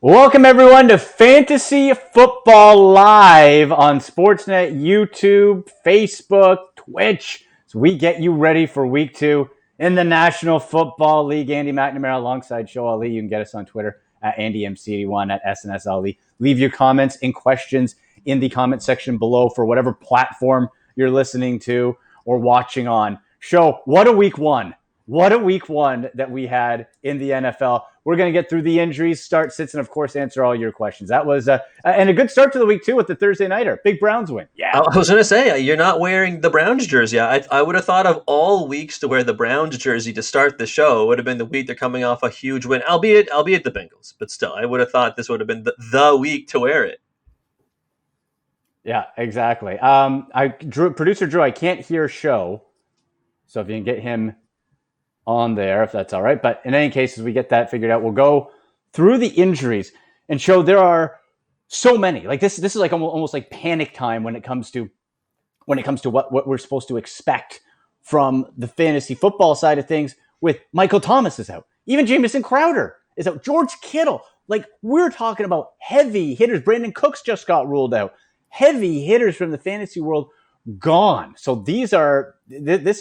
Welcome everyone to Fantasy Football Live on Sportsnet, YouTube, Facebook, Twitch. So we get you ready for week 2 in the National Football League. Andy McNamara alongside Shoaib. You can get us on Twitter at AndyMC81 at SNS Alli. Leave your comments and questions in the comment section below for whatever platform you're listening to or watching on. Show, what a week 1. What a week 1 that we had in the NFL. We're going to get through the injuries, start, sits, and of course, answer all your questions. That was and a good start to the week, too, with the Thursday Nighter. Big Browns win. Yeah. I was going to say, you're not wearing the Browns jersey. I would have thought of all weeks to wear the Browns jersey to start the show. It would have been the week they're coming off a huge win, albeit the Bengals. But still, I would have thought this would have been the week to wear it. Yeah, exactly. Producer Drew, I can't hear Show, so if you can get him on there, if that's all right. But in any case, as we get that figured out, we'll go through the injuries and show there are so many. Like this is like almost like panic time when it comes to what we're supposed to expect from the fantasy football side of things. With Michael Thomas is out, even Jamison Crowder is out, George Kittle. Like, we're talking about heavy hitters. Brandon Cooks just got ruled out. Heavy hitters from the fantasy world gone. So this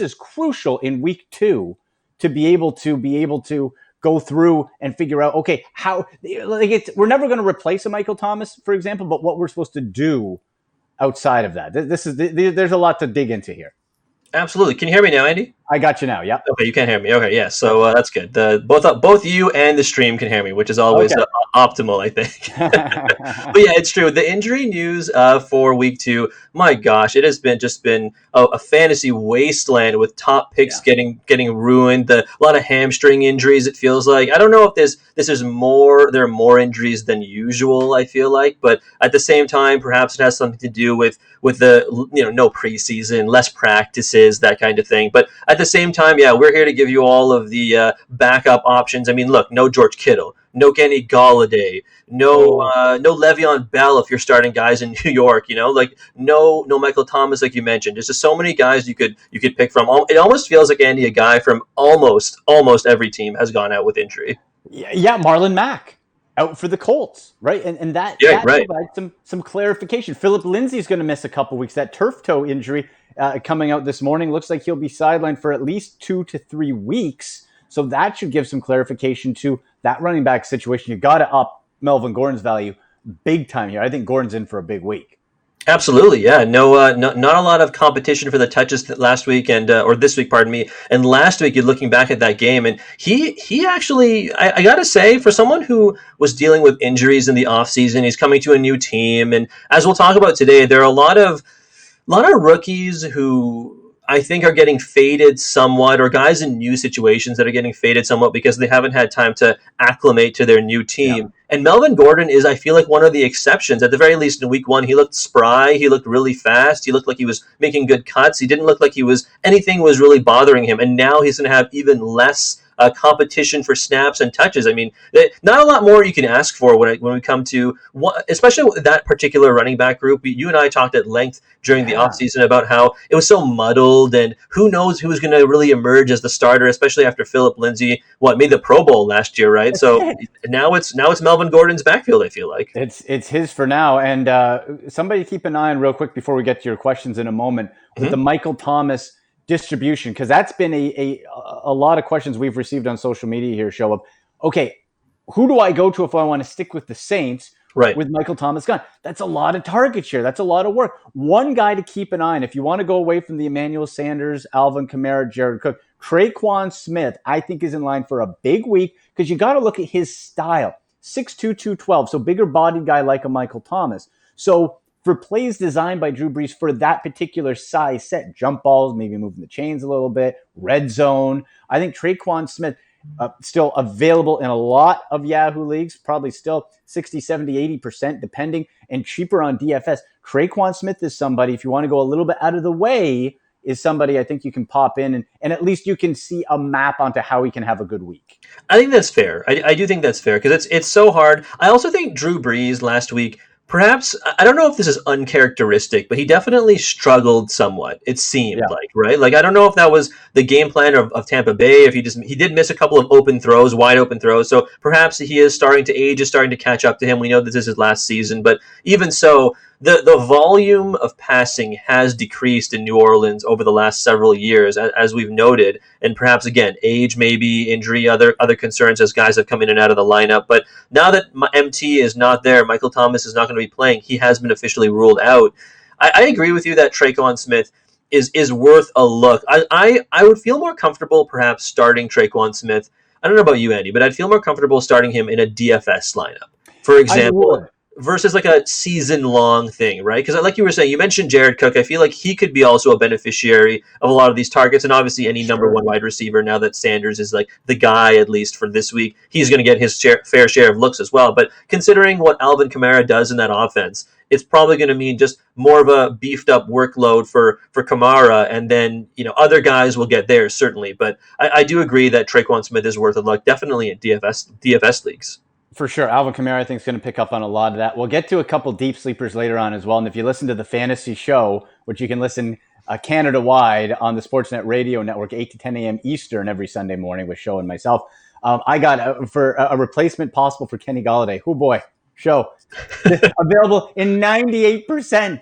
is crucial in week 2 to be able to go through and figure out, okay, how, like, we're never going to replace a Michael Thomas, for example, but what we're supposed to do outside of that. There's a lot to dig into here. Absolutely. Can you hear me now, Andy? I got you now. Yep. Okay, you can't hear me. Okay, yeah. So that's good. Both you and the stream can hear me, which is always optimal, I think. But yeah, it's true. The injury news for week 2, my gosh, it has been a fantasy wasteland with top picks getting ruined. A lot of hamstring injuries. It feels like. I don't know if this is more. There are more injuries than usual, I feel like, but at the same time, perhaps it has something to do with the no preseason, less practices, that kind of thing. But at the same time, yeah, we're here to give you all of the backup options. I mean, look, no George Kittle, no Kenny Galladay, no Le'Veon Bell if you're starting guys in New York. Like no Michael Thomas, like you mentioned. There's just so many guys you could pick from. It almost feels like, Andy, a guy from almost every team has gone out with injury. Yeah, Marlon Mack out for the Colts, right? And that provides some clarification. Philip Lindsay's going to miss a couple weeks. That turf toe injury coming out this morning looks like he'll be sidelined for at least 2 to 3 weeks. So that should give some clarification to that running back situation. You got to up Melvin Gordon's value big time here. I think Gordon's in for a big week. Absolutely, yeah. No, not a lot of competition for the touches last week or this week, pardon me. And last week, you're looking back at that game, and he actually, I got to say, for someone who was dealing with injuries in the offseason, he's coming to a new team, and as we'll talk about today, there are a lot of rookies who I think are getting faded somewhat, or guys in new situations that are getting faded somewhat because they haven't had time to acclimate to their new team. Yeah. And Melvin Gordon is, I feel like, one of the exceptions. At the very least, in week 1, he looked spry. He looked really fast. He looked like he was making good cuts. He didn't look like anything was really bothering him. And now he's going to have even less competition for snaps and touches. I mean, not a lot more you can ask for when we come to, especially with that particular running back group. You and I talked at length during the offseason about how it was so muddled, and who knows who was going to really emerge as the starter, especially after Philip Lindsay made the Pro Bowl last year, right? So now it's Melvin Gordon's backfield, I feel like. It's his for now. And somebody keep an eye on real quick before we get to your questions in a moment with the Michael Thomas distribution, because that's been a lot of questions we've received on social media here, Shoaib. Okay, who do I go to if I want to stick with the Saints with Michael Thomas gone? That's a lot of target share. That's a lot of work. One guy to keep an eye on, if you want to go away from the Emmanuel Sanders, Alvin Kamara, Jared Cook, Traequan Smith, I think is in line for a big week, because you got to look at his style. 6'2", 212, so bigger bodied guy like a Michael Thomas. So for plays designed by Drew Brees for that particular size set, jump balls, maybe moving the chains a little bit, red zone, I think Traequan Smith still available in a lot of Yahoo leagues, probably still 60, 70, 80% depending, and cheaper on DFS. Traequan Smith is somebody, if you want to go a little bit out of the way, is somebody I think you can pop in and at least you can see a map onto how he can have a good week. I think that's fair. I do think that's fair, because it's so hard. I also think Drew Brees last week perhaps, I don't know if this is uncharacteristic, but he definitely struggled somewhat. It seemed Yeah. like, right? Like, I don't know if that was the game plan of Tampa Bay. If he did miss a couple of open throws, wide open throws. So perhaps he is starting to age, is starting to catch up to him. We know that this is his last season, but even so, the volume of passing has decreased in New Orleans over the last several years, as we've noted, and perhaps again, age, maybe injury, other concerns as guys have come in and out of the lineup. But now that MT is not there, Michael Thomas is not going to be playing. He has been officially ruled out. I agree with you that Traequan Smith is worth a look. I would feel more comfortable perhaps starting Traequan Smith. I don't know about you, Andy, but I'd feel more comfortable starting him in a DFS lineup, for example, versus like a season-long thing, right? Because like you were saying, you mentioned Jared Cook. I feel like he could be also a beneficiary of a lot of these targets, and obviously any number one wide receiver, now that Sanders is like the guy, at least for this week, he's going to get his fair share of looks as well. But considering what Alvin Kamara does in that offense, it's probably going to mean just more of a beefed up workload for Kamara, and then other guys will get theirs certainly. But I do agree that Traequan Smith is worth a look, definitely in DFS leagues. For sure. Alvin Kamara, I think, is going to pick up on a lot of that. We'll get to a couple deep sleepers later on as well. And if you listen to the Fantasy Show, which you can listen Canada-wide on the Sportsnet Radio Network, 8 to 10 a.m. Eastern every Sunday morning with Show and myself, I got for a replacement possible for Kenny Golladay. Oh, boy. Show. Available in 98%.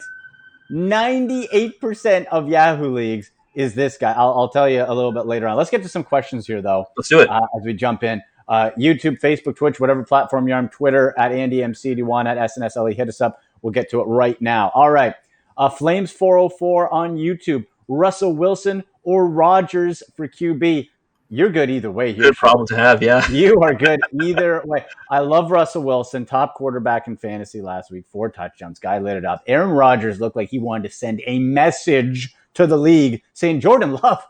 98% of Yahoo leagues is this guy. I'll tell you a little bit later on. Let's get to some questions here, though. Let's do it. As we jump in. YouTube, Facebook, Twitch, whatever platform you're on, Twitter, at AndyMCD1, at SNSLE. Hit us up. We'll get to it right now. All right. Flames404 on YouTube. Russell Wilson or Rodgers for QB. You're good either way here. Good problem to have, yeah. You are good either way. I love Russell Wilson, top quarterback in fantasy last week, 4 touchdowns. Guy lit it up. Aaron Rodgers looked like he wanted to send a message to the league saying, Jordan Love,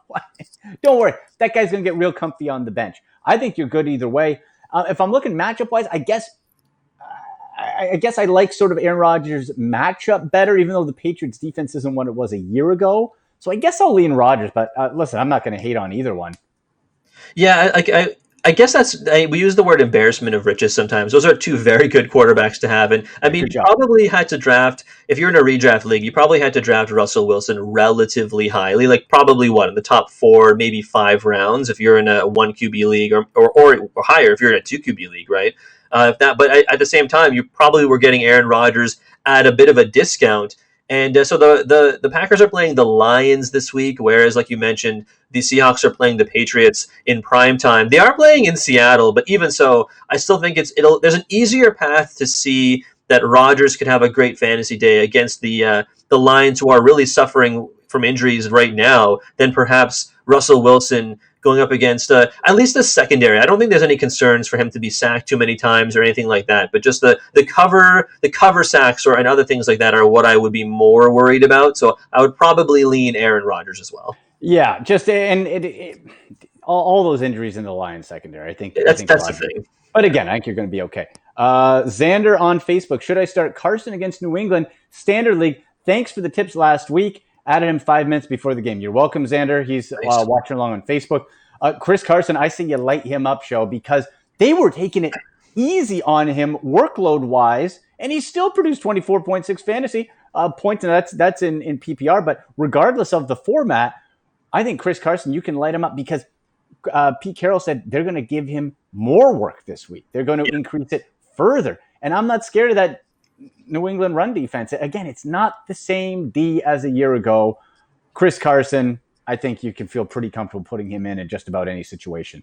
don't worry. That guy's going to get real comfy on the bench. I think you're good either way. If I'm looking matchup-wise, I guess I like sort of Aaron Rodgers' matchup better, even though the Patriots' defense isn't what it was a year ago. So I guess I'll lean Rodgers, but listen, I'm not going to hate on either one. Yeah, I guess we use the word embarrassment of riches sometimes. Those are 2 very good quarterbacks to have. And I mean, you probably had to draft, if you're in a redraft league, you probably had to draft Russell Wilson relatively highly, like probably in the top 4, maybe 5 rounds if you're in a 1 QB league or higher if you're in a 2 QB league, right? But at the same time, you probably were getting Aaron Rodgers at a bit of a discount. And so the Packers are playing the Lions this week, whereas, like you mentioned, the Seahawks are playing the Patriots in prime time. They are playing in Seattle, but even so, I still think there's an easier path to see that Rodgers could have a great fantasy day against the Lions, who are really suffering from injuries right now, than perhaps Russell Wilson going up against at least the secondary. I don't think there's any concerns for him to be sacked too many times or anything like that, but just the cover sacks and other things like that are what I would be more worried about. So I would probably lean Aaron Rodgers as well. Yeah, just all those injuries in the Lions secondary. I think that's the thing. But again, I think you're going to be okay. Xander on Facebook. Should I start Carson against New England? Standard League. Thanks for the tips last week. Added him 5 minutes before the game. You're welcome, Xander. He's watching along on Facebook. Chris Carson, I say you light him up, Show, because they were taking it easy on him workload-wise, and he still produced 24.6 fantasy points, and that's in PPR. But regardless of the format, I think Chris Carson, you can light him up because Pete Carroll said they're going to give him more work this week. They're going to increase it further. And I'm not scared of that New England run defense. Again, it's not the same D as a year ago. Chris Carson, I think you can feel pretty comfortable putting him in just about any situation.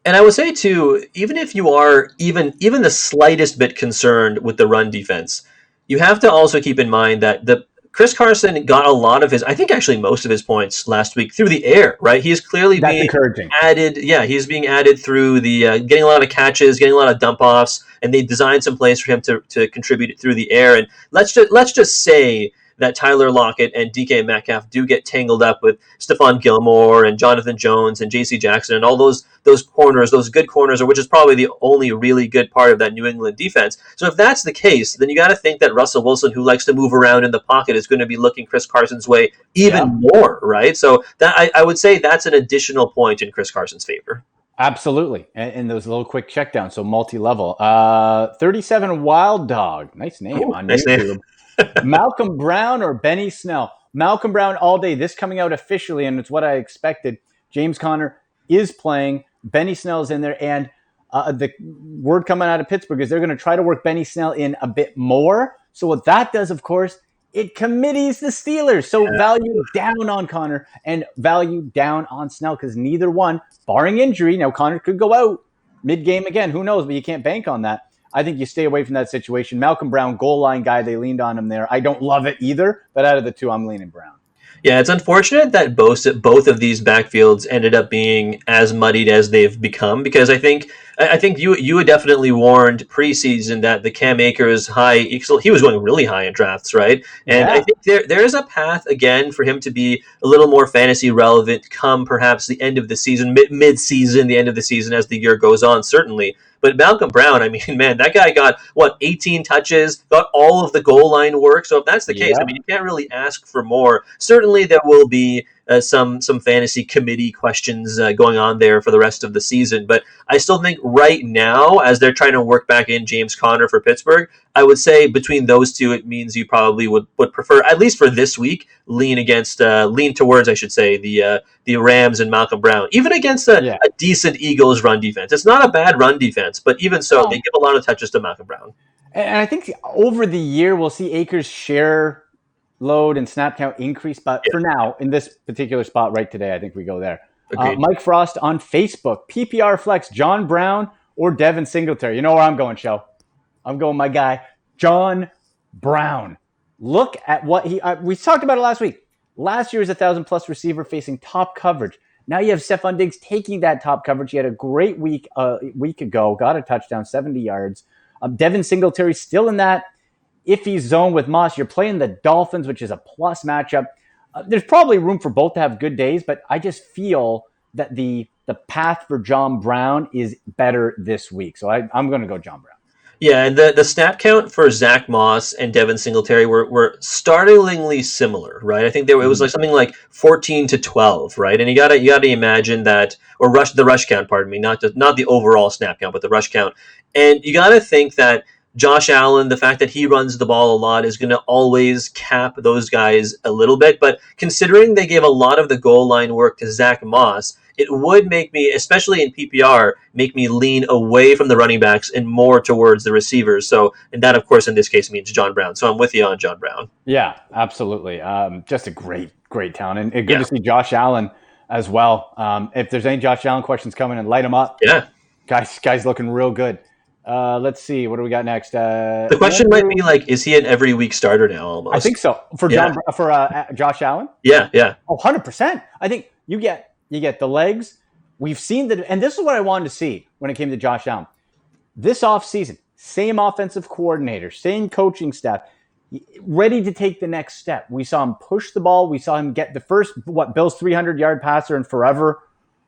And I would say, too, even if you are even the slightest bit concerned with the run defense, you have to also keep in mind that Chris Carson got a lot of I think actually most of his points last week through the air, right? He's clearly being encouraging. Added. Yeah, he's being added through the getting a lot of catches, getting a lot of dump offs, and they designed some plays for him to contribute through the air. And let's just say that Tyler Lockett and DK Metcalf do get tangled up with Stephon Gilmore and Jonathan Jones and J.C. Jackson and all those corners, those good corners, which is probably the only really good part of that New England defense. So if that's the case, then you got to think that Russell Wilson, who likes to move around in the pocket, is going to be looking Chris Carson's way even more, right? So that I would say that's an additional point in Chris Carson's favor. Absolutely. And those little quick checkdowns, so multi-level. 37 Wild Dog, nice name Ooh, on nice name. YouTube. Malcolm Brown or Benny Snell? Malcolm Brown all day. This coming out officially, and it's what I expected. James Conner is playing. Benny Snell's in there, and the word coming out of Pittsburgh is they're going to try to work Benny Snell in a bit more. So what that does, of course, it committees the Steelers. So value down on Conner and value down on Snell because neither one, barring injury, now Conner could go out mid-game again. Who knows? But you can't bank on that. I think you stay away from that situation. Malcolm Brown, goal line guy, they leaned on him there. I don't love it either, but out of the two, I'm leaning Brown. Yeah, it's unfortunate that both of these backfields ended up being as muddied as they've become because I think you had definitely warned preseason that the Cam Akers high, he was going really high in drafts, right? And I think there is a path again for him to be a little more fantasy relevant come perhaps the end of the season, mid-season, the end of the season as the year goes on, certainly. But Malcolm Brown, I mean, man, that guy got, 18 touches, got all of the goal line work. So if that's the case, I mean, you can't really ask for more. Certainly there will be some fantasy committee questions going on there for the rest of the season. But I still think right now, as they're trying to work back in James Conner for Pittsburgh, I would say between those two, it means you probably would prefer, at least for this week, lean towards, I should say, the Rams and Malcolm Brown, even against a decent Eagles run defense. It's not a bad run defense, but even so, they give a lot of touches to Malcolm Brown. And I think over the year, we'll see Akers share load and snap count increase. But for now, in this particular spot right today, I think we go there. Mike Frost on Facebook, PPR flex, John Brown or Devin Singletary. You know where I'm going, Show. I'm going my guy, John Brown. Look at what we talked about it last week. Last year was 1,000-plus receiver facing top coverage. Now you have Stefan Diggs taking that top coverage. He had a great week week ago, got a touchdown, 70 yards. Devin Singletary still in that iffy zone with Moss. You're playing the Dolphins, which is a plus matchup. There's probably room for both to have good days, but I just feel that the path for John Brown is better this week. So I'm going to go John Brown. Yeah, and the snap count for Zach Moss and Devin Singletary were startlingly similar, right? I think it was like something like 14 to 12, right? And you gotta imagine that, or the rush count, pardon me, not the overall snap count, but the rush count. And you gotta think that Josh Allen, the fact that he runs the ball a lot is going to always cap those guys a little bit. But considering they gave a lot of the goal line work to Zach Moss, it would make me, especially in PPR, make me lean away from the running backs and more towards the receivers. So, and that, of course, in this case means John Brown. So I'm with you on John Brown. Yeah, absolutely. Just a great talent. And good to see Josh Allen as well. If there's any Josh Allen questions coming in, light them up. Yeah. Guy's looking real good. Let's see. What do we got next? The question might be like, is he an every week starter now almost? I think so. For Josh Allen? Yeah. Oh, 100%. I think you get the legs. We've seen that, and this is what I wanted to see when it came to Josh Allen. This offseason, same offensive coordinator, same coaching staff, ready to take the next step. We saw him push the ball. We saw him get the first, Bill's 300-yard passer in forever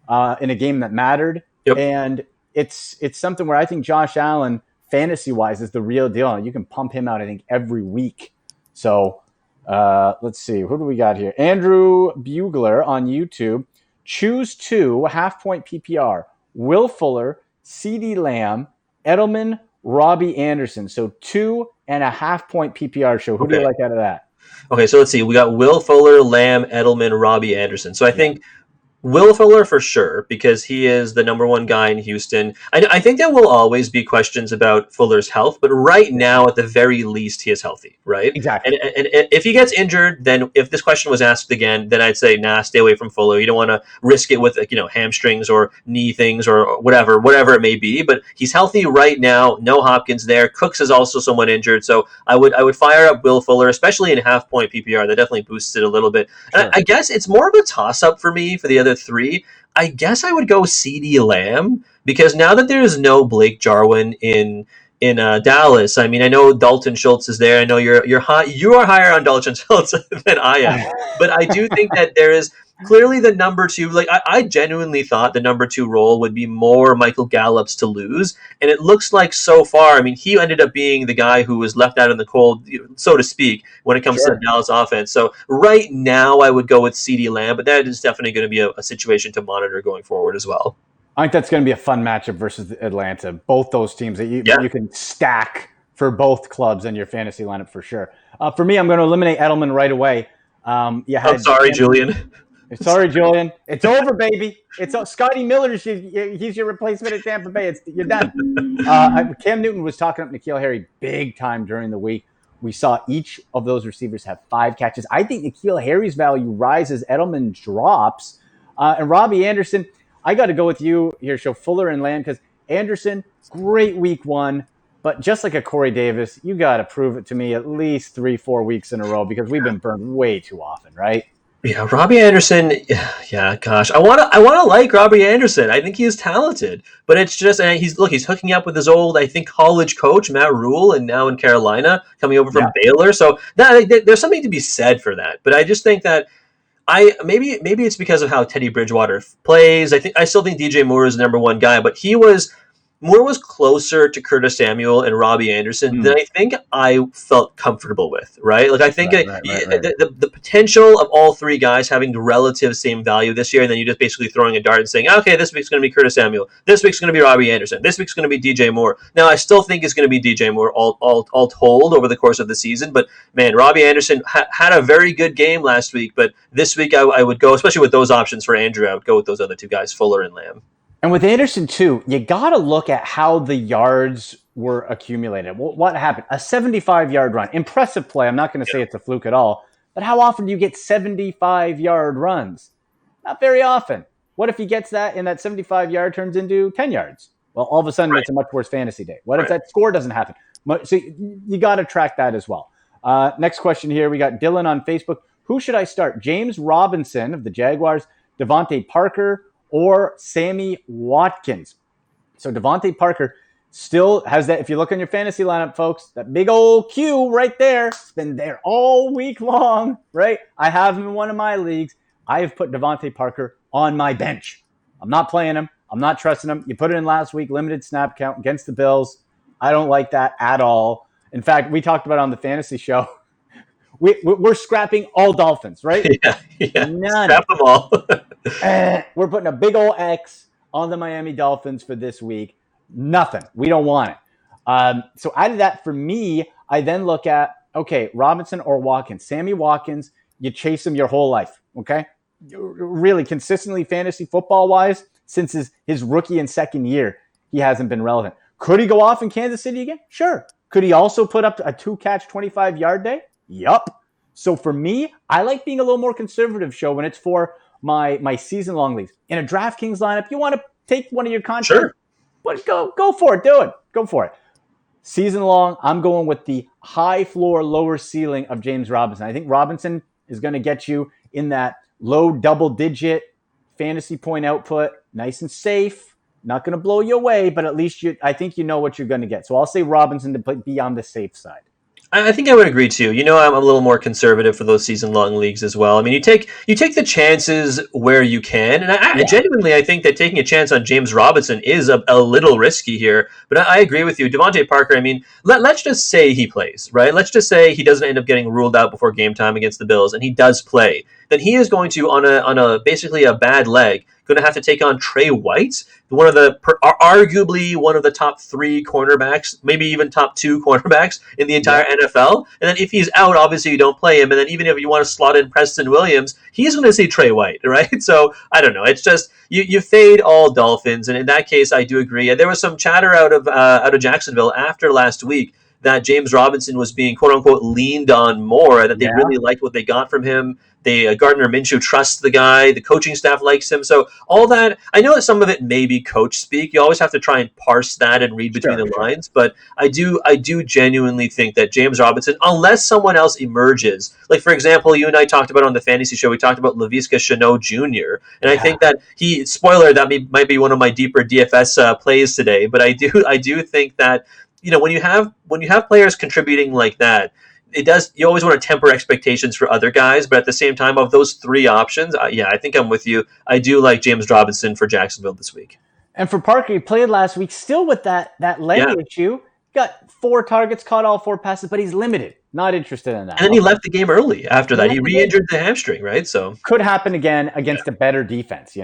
in a game that mattered. Yep. And it's something where I think Josh Allen, fantasy-wise, is the real deal. You can pump him out, I think, every week. So let's see. Who do we got here? Andrew Bugler on YouTube. Choose 2 half-point PPR. Will Fuller, CeeDee Lamb, Edelman, Robbie Anderson. So 2.5-point PPR show. Who do you like out of that? Okay, so let's see. We got Will Fuller, Lamb, Edelman, Robbie Anderson. So I think Will Fuller for sure, because he is the number one guy in Houston. I think there will always be questions about Fuller's health, but right now, at the very least, he is healthy, right? Exactly. And if he gets injured, then if this question was asked again, then I'd say, nah, stay away from Fuller. You don't want to risk it with hamstrings or knee things or whatever it may be. But he's healthy right now. No Hopkins there. Cooks is also somewhat injured, so I would fire up Will Fuller, especially in half-point PPR. That definitely boosts it a little bit. And I guess it's more of a toss-up for me for the other 3. I guess I would go CeeDee Lamb because now that there is no Blake Jarwin in Dallas, I mean, I know Dalton Schultz is there. I know you are higher on Dalton Schultz than I am, but I do think that there is clearly the number 2. Like I genuinely thought the number 2 role would be more Michael Gallup's to lose, and it looks like so far. I mean, he ended up being the guy who was left out in the cold, so to speak, when it comes to the Dallas offense. So right now, I would go with CeeDee Lamb, but that is definitely going to be a situation to monitor going forward as well. I think that's going to be a fun matchup versus Atlanta. Both those teams that you can stack for both clubs in your fantasy lineup for sure. For me, I'm going to eliminate Edelman right away. I'm sorry, Julian. Sorry, Julian. It's over, baby. It's Scotty Miller. He's your replacement at Tampa Bay. You're done. Cam Newton was talking up N'Keal Harry big time during the week. We saw each of those receivers have 5 catches. I think N'Keal Harry's value rises. Edelman drops. And Robbie Anderson, I got to go with you here, Show Fuller and Lamb, because Anderson, great week 1. But just like a Corey Davis, you got to prove it to me at least 3-4 weeks in a row because we've been burned way too often, right? Yeah, Robbie Anderson. Yeah, gosh, I want to like Robbie Anderson. I think he is talented, but it's just he's hooking up with his old, I think, college coach Matt Rule, and now in Carolina, coming over from Baylor. So there's something to be said for that. But I just think that maybe it's because of how Teddy Bridgewater plays. I still think DJ Moore is the number 1 guy, but Moore was closer to Curtis Samuel and Robbie Anderson than I think I felt comfortable with, right? Like, I think the potential of all 3 guys having the relative same value this year, and then you just basically throwing a dart and saying, okay, this week's going to be Curtis Samuel, this week's going to be Robbie Anderson, this week's going to be DJ Moore. Now, I still think it's going to be DJ Moore all told over the course of the season, but man, Robbie Anderson had a very good game last week, but this week I would go, especially with those options for Andrew, I would go with those other 2 guys, Fuller and Lamb. And with Anderson, too, you got to look at how the yards were accumulated. What happened? A 75-yard run. Impressive play. I'm not going to say it's a fluke at all. But how often do you get 75-yard runs? Not very often. What if he gets that and that 75-yard turns into 10 yards? Well, all of a sudden, it's a much worse fantasy day. What if that score doesn't happen? So you got to track that as well. Next question here. We got Dylan on Facebook. Who should I start? James Robinson of the Jaguars, Devonte Parker, or Sammy Watkins? So Devonte Parker still has that. If you look on your fantasy lineup, folks, that big old Q right there. It's been there all week long, right? I have him in one of my leagues. I have put Devonte Parker on my bench. I'm not playing him. I'm not trusting him. You put it in last week, limited snap count against the Bills. I don't like that at all. In fact, we talked about it on the fantasy show. We're scrapping all Dolphins, right? Yeah. None. Scrap them all. We're putting a big old X on the Miami Dolphins for this week. Nothing. We don't want it. So out of that, for me, I then look at, okay, Robinson or Watkins. Sammy Watkins, you chase him your whole life, okay? Really consistently fantasy football-wise, since his rookie and second year, he hasn't been relevant. Could he go off in Kansas City again? Sure. Could he also put up a 2-catch, 25-yard day? Yup. So for me, I like being a little more conservative, Show, when it's for my season-long leagues. In a DraftKings lineup, you want to take one of your contracts. Sure. But go for it. Do it. Go for it. Season-long, I'm going with the high floor, lower ceiling of James Robinson. I think Robinson is going to get you in that low double-digit fantasy point output, nice and safe. Not going to blow you away, but at least I think you know what you're going to get. So I'll say Robinson to be on the safe side. I think I would agree too. I'm a little more conservative for those season-long leagues as well. I mean, you take the chances where you can, and I genuinely think that taking a chance on James Robinson is a little risky here. But I agree with you, Devonte Parker. I mean, let's just say he plays, right? Let's just say he doesn't end up getting ruled out before game time against the Bills, and he does play. Then he is going to on a basically a bad leg, going to have to take on Trey White, arguably one of the top 3 cornerbacks, maybe even top 2 cornerbacks in the entire NFL. And then if he's out, obviously you don't play him. And then even if you want to slot in Preston Williams, he's going to see Trey White, right? So I don't know. It's just you fade all Dolphins, and in that case, I do agree. And there was some chatter out of Jacksonville after last week that James Robinson was being quote unquote leaned on more, that they really liked what they got from him. Gardner Minshew trusts the guy. The coaching staff likes him. So all that, I know that some of it may be coach speak. You always have to try and parse that and read between the lines. But I do genuinely think that James Robinson, unless someone else emerges, like for example, you and I talked about on the fantasy show, we talked about Laviska Shenault Jr. And I think that that might be one of my deeper DFS plays today. But I do think that when you have players contributing like that, you always want to temper expectations for other guys, but at the same time, of those 3 options, I think I'm with you. I do like James Robinson for Jacksonville this week. And for Parker, he played last week still with that leg issue. Got 4 targets, caught all 4 passes, but he's limited. Not interested in that. And then he left the game early after that. He re-injured the hamstring, right? So could happen again against a better defense,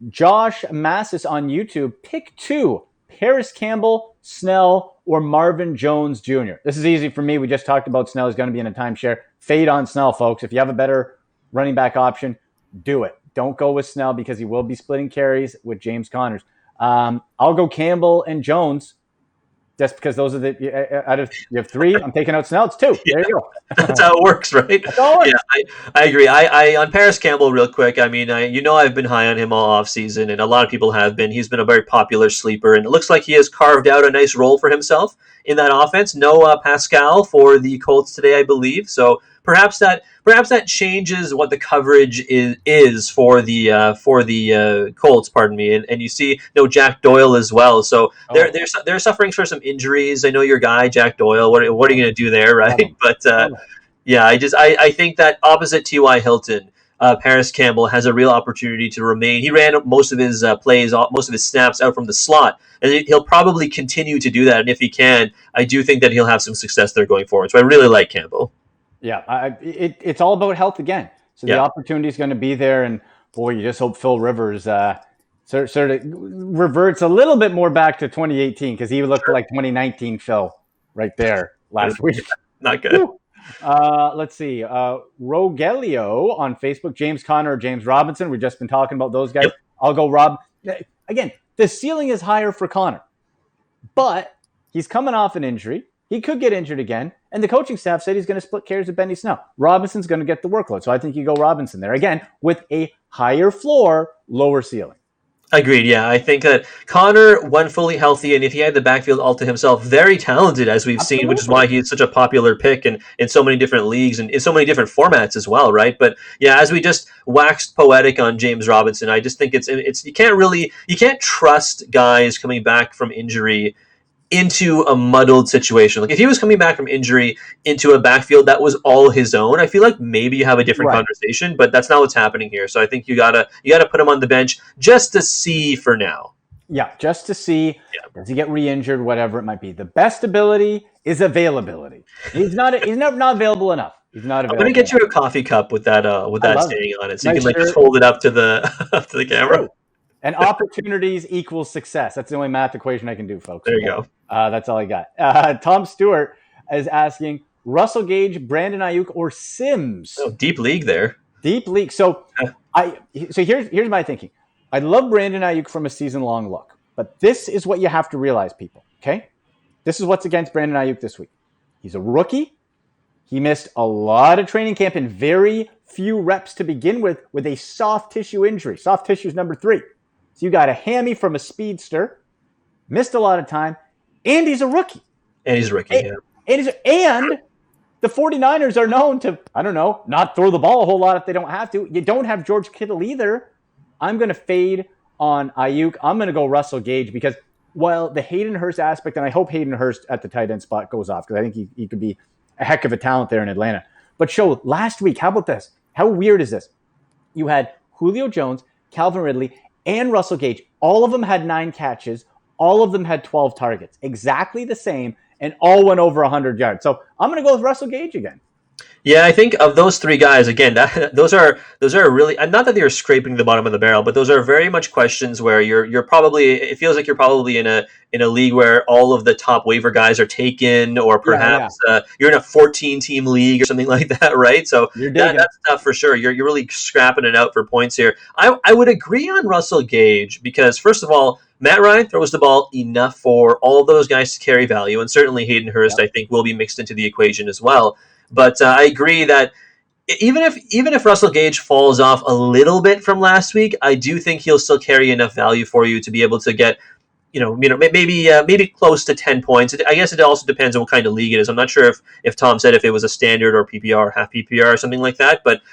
Josh Massis on YouTube, pick 2, Paris Campbell, Snell, or Marvin Jones Jr. This is easy for me. We just talked about Snell is going to be in a timeshare. Fade on Snell, folks. If you have a better running back option, do it. Don't go with Snell because he will be splitting carries with James Connors. I'll go Campbell and Jones. Just because those are out of you have 3, I'm taking out Snell. It's 2. Yeah. There you go. That's how it works, right? That's how it works. Yeah, I agree. I on Paris Campbell real quick. I mean, I've been high on him all off season, and a lot of people have been. He's been a very popular sleeper, and it looks like he has carved out a nice role for himself in that offense. No Pascal for the Colts today, I believe. So perhaps that changes what the coverage is for the Colts. Pardon me, and you see no Jack Doyle as well. So they're suffering for some injuries. I know your guy Jack Doyle. What are you going to do there, right? But yeah, I think that opposite T.Y. Hilton, Paris Campbell has a real opportunity to remain. He ran most of his most of his snaps out from the slot, and he'll probably continue to do that. And if he can, I do think that he'll have some success there going forward. So I really like Campbell. Yeah, it's all about health again. So the opportunity is going to be there, and boy, you just hope Phil Rivers sort of reverts a little bit more back to 2018 because he looked like 2019 Phil right there last week. Not good. Let's see. Rogelio on Facebook, James Conner or James Robinson. We've just been talking about those guys. Yep. I'll go Rob. Again, the ceiling is higher for Conner, but he's coming off an injury. He could get injured again. And the coaching staff said he's going to split carries with Benny Snell. Robinson's going to get the workload. So I think you go Robinson there. Again, with a higher floor, lower ceiling. Agreed, yeah. I think that Conner, when fully healthy, and if he had the backfield all to himself, very talented, as we've seen, which is why he's such a popular pick in so many different leagues and in so many different formats as well, right? But yeah, as we just waxed poetic on James Robinson, I just think it's you can't trust guys coming back from injury into a muddled situation. Like if he was coming back from injury into a backfield that was all his own, I feel like maybe you have a different conversation, but that's not what's happening here. So I think you gotta put him on the bench just to see for now. Yeah, just to see. Does he get re-injured, whatever it might be. The best ability is availability. He's not available enough. He's not available. I'm gonna get you a coffee cup with that saying on it, so you can just hold it up to the camera. True. And opportunities equals success. That's the only math equation I can do, folks. There you go. That's all I got. Tom Stewart is asking, Russell Gage, Brandon Ayuk, or Sims? Oh, deep league there. Deep league. So here's my thinking. I love Brandon Ayuk from a season-long look. But this is what you have to realize, people. Okay? This is what's against Brandon Ayuk this week. He's a rookie. He missed a lot of training camp and very few reps to begin with a soft tissue injury. Soft tissue is number 3. So you got a hammy from a speedster, missed a lot of time, and he's a rookie. And he's a rookie, and the 49ers are known to, not throw the ball a whole lot if they don't have to. You don't have George Kittle either. I'm going to fade on Ayuk. I'm going to go Russell Gage because while the Hayden Hurst aspect, and I hope Hayden Hurst at the tight end spot goes off because I think he could be a heck of a talent there in Atlanta. But last week, how about this? How weird is this? You had Julio Jones, Calvin Ridley, and Russell Gage. All of them had 9 catches. All of them had 12 targets. Exactly the same, and all went over 100 yards. So I'm going to go with Russell Gage again. Yeah, I think of those 3 guys, again, those are really, not that they're scraping the bottom of the barrel, but those are very much questions where you're probably, it feels like you're probably in a league where all of the top waiver guys are taken, or perhaps you're in a 14-team league or something like that, right? So that's tough for sure. You're really scrapping it out for points here. I would agree on Russell Gage because, first of all, Matt Ryan throws the ball enough for all of those guys to carry value, and certainly Hayden Hurst, I think, will be mixed into the equation as well. But I agree that even if Russell Gage falls off a little bit from last week, I do think he'll still carry enough value for you to be able to get, maybe close to 10 points. I guess it also depends on what kind of league it is. I'm not sure if Tom said if it was a standard or PPR or half PPR or something like that. But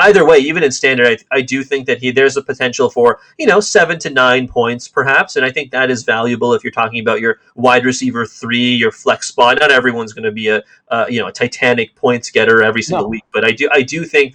either way, even in standard, I do think that there's a potential for 7 to 9 points perhaps, and I think that is valuable if you're talking about your wide receiver 3, your flex spot. Not everyone's going to be a Titanic points getter every single week, but I do think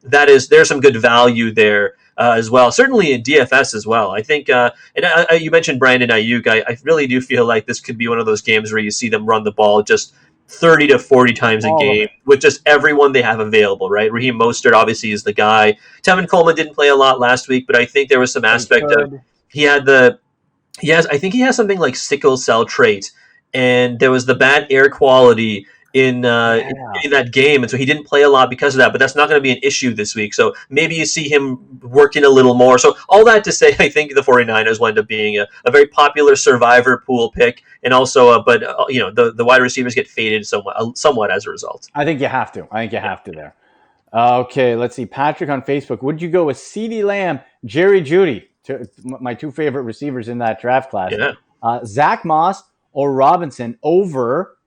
there's some good value there. As well, certainly in DFS as well. I think, you mentioned Brandon Ayuk. I really do feel like this could be one of those games where you see them run the ball just 30 to 40 times a game with just everyone they have available, right? Raheem Mostert obviously is the guy. Tevin Coleman didn't play a lot last week, but I think there was some aspect of I think he has something like sickle cell trait, and there was the bad air quality in that game, and so he didn't play a lot because of that, but that's not going to be an issue this week, so maybe you see him working a little more. So all that to say, I think the 49ers will end up being a very popular survivor pool pick, and also the wide receivers get faded somewhat as a result. I think you have to there. Okay, let's see. Patrick on Facebook, would you go with CeeDee Lamb, Jerry Jeudy, my two favorite receivers in that draft class, Zach Moss or Robinson over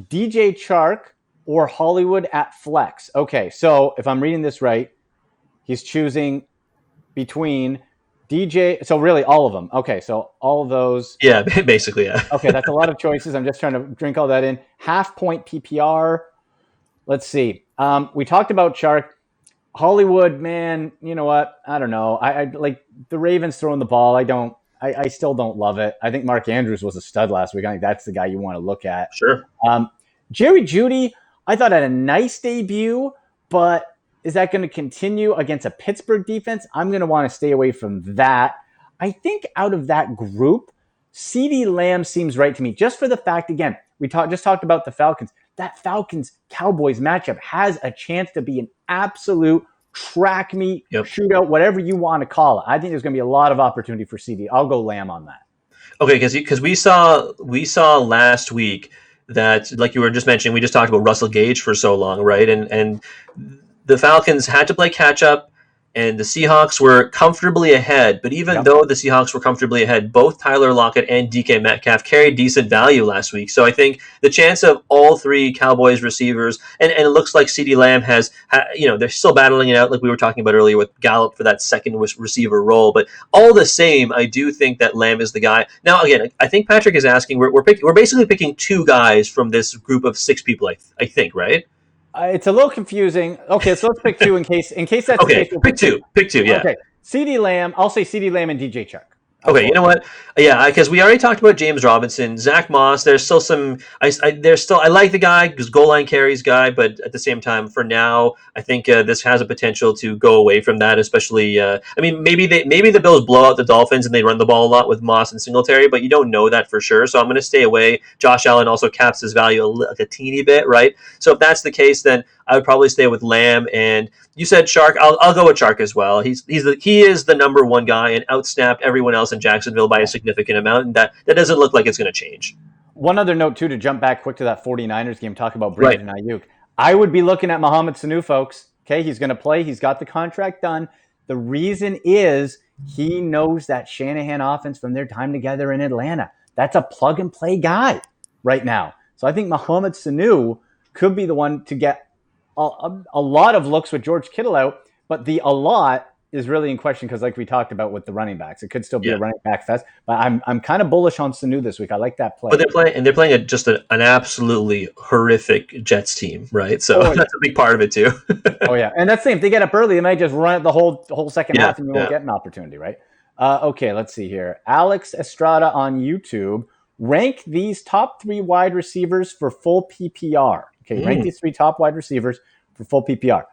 DJ Chark or Hollywood at flex? Okay, so if I'm reading this right, he's choosing between DJ. So really all of them. Okay, so all of those. Yeah, basically, yeah. Okay, that's a lot of choices. I'm just trying to drink all that in. Half point PPR. Let's see. We talked about Chark. Hollywood, man, you know what? I don't know. I like the Ravens throwing the ball. I still don't love it. I think Mark Andrews was a stud last week. I think that's the guy you want to look at. Sure. Jerry Jeudy, I thought had a nice debut, but is that going to continue against a Pittsburgh defense? I'm going to want to stay away from that. I think out of that group, CeeDee Lamb seems right to me, just for the fact, again, we just talked about the Falcons. That Falcons-Cowboys matchup has a chance to be an absolute track meet, shootout, whatever you want to call it. I think there's going to be a lot of opportunity for CD. I'll go Lamb on that. Okay, because we saw last week that, like you were just mentioning, we just talked about Russell Gage for so long, right? And the Falcons had to play catch up, and the Seahawks were comfortably ahead. But even though the Seahawks were comfortably ahead, both Tyler Lockett and DK Metcalf carried decent value last week. So I think the chance of all three Cowboys receivers, and it looks like CeeDee Lamb they're still battling it out, like we were talking about earlier with Gallup for that second receiver role. But all the same, I do think that Lamb is the guy. Now, again, I think Patrick is asking, we're basically picking two guys from this group of six people, I think, right? It's a little confusing. Okay, so let's pick two in case that's the case. We'll pick two, yeah. Okay, CeeDee Lamb, I'll say CeeDee Lamb and DJ Chark. Okay, you know what? Yeah, because we already talked about James Robinson, Zach Moss. There's still some. I like the guy because goal line carries guy, but at the same time, for now, I think this has a potential to go away from that. Especially, maybe the Bills blow out the Dolphins and they run the ball a lot with Moss and Singletary, but you don't know that for sure. So I'm going to stay away. Josh Allen also caps his value a teeny bit, right? So if that's the case, then I would probably stay with Lamb. And you said Chark. I'll go with Chark as well. He is the number one guy and outsnapped everyone else in Jacksonville by a significant amount, and that doesn't look like it's going to change. One other note, too, to jump back quick to that 49ers game, talk about Brees and Ayuk. I would be looking at Mohamed Sanu, folks. Okay, he's going to play. He's got the contract done. The reason is he knows that Shanahan offense from their time together in Atlanta. That's a plug-and-play guy right now. So I think Mohamed Sanu could be the one to get a lot of looks with George Kittle out, but the a lot is really in question because, like we talked about with the running backs, it could still be a running back fest. But I'm kind of bullish on Sanu this week. I like that play. But they're playing just an absolutely horrific Jets team, right? So that's a big part of it too. And that's the same. If they get up early, they might just run it the whole second half, and you won't get an opportunity, right? Okay, let's see here. Alex Estrada on YouTube. Rank these top three wide receivers for full PPR. Okay, rank these three top wide receivers for full PPR.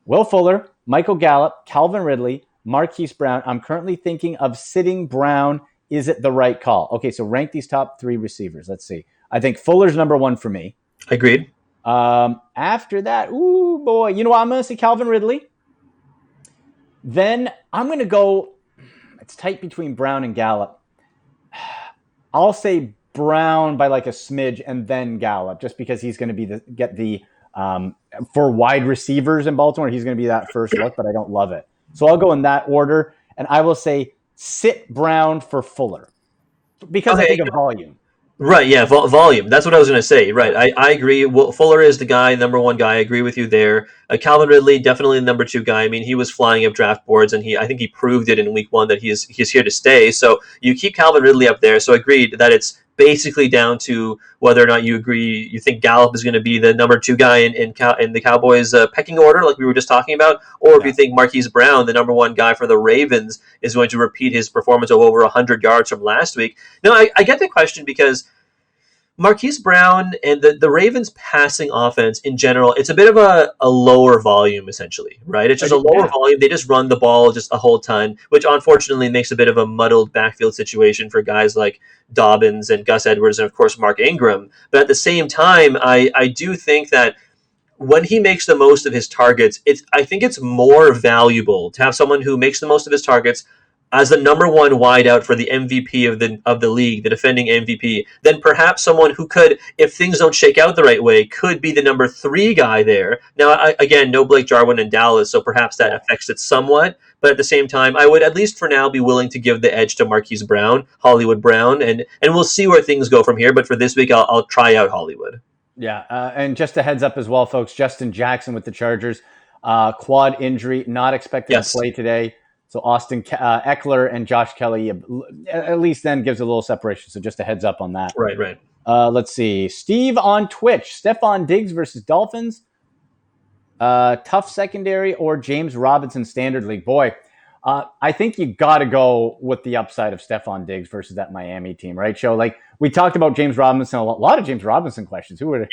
Will Fuller, Michael Gallup, Calvin Ridley, Marquise Brown. I'm currently thinking of sitting Brown. Is it the right call? Okay, so rank these top three receivers. Let's see. I think Fuller's number one for me. Agreed. After that, ooh, boy. You know what? I'm going to say Calvin Ridley. Then I'm going to go, it's tight between Brown and Gallup. I'll say Brown by like a smidge and then Gallup, just because he's going to be for wide receivers in Baltimore, he's going to be that first look, but I don't love it. So I'll go in that order, and I will say sit Brown for Fuller because I think of volume. Right, yeah, volume. That's what I was going to say. Right, I agree. Fuller is the guy, number one guy. I agree with you there. Calvin Ridley, definitely the number two guy. I mean, he was flying up draft boards, and I think he proved it in week one that he's here to stay. So you keep Calvin Ridley up there. So agreed that it's basically down to whether or not you think Gallup is going to be the number two guy in the Cowboys pecking order, like we were just talking about, or if you think Marquise Brown, the number one guy for the Ravens, is going to repeat his performance of over 100 yards from last week. No, I get the question because Marquise Brown and the Ravens passing offense in general, it's a bit of a lower volume, essentially, right? It's just a lower volume. They just run the ball just a whole ton, which unfortunately makes a bit of a muddled backfield situation for guys like Dobbins and Gus Edwards and, of course, Mark Ingram. But at the same time, I do think that when he makes the most of his targets, I think it's more valuable to have someone who makes the most of his targets as the number one wideout for the MVP of the league, the defending MVP, then perhaps someone who could, if things don't shake out the right way, could be the number 3 guy there. Now, again, no Blake Jarwin in Dallas, so perhaps that affects it somewhat. But at the same time, I would at least for now be willing to give the edge to Marquise Brown, Hollywood Brown, and we'll see where things go from here. But for this week, I'll try out Hollywood. Yeah, and just a heads up as well, folks, Justin Jackson with the Chargers, quad injury, not expected to play today. So Austin Eckler and Josh Kelly, at least then gives a little separation. So just a heads up on that. Right. Let's see. Steve on Twitch. Stefan Diggs versus Dolphins. Tough secondary or James Robinson standard league. Boy, I think you got to go with the upside of Stefan Diggs versus that Miami team, right? So like we talked about James Robinson, a lot of James Robinson questions. Who would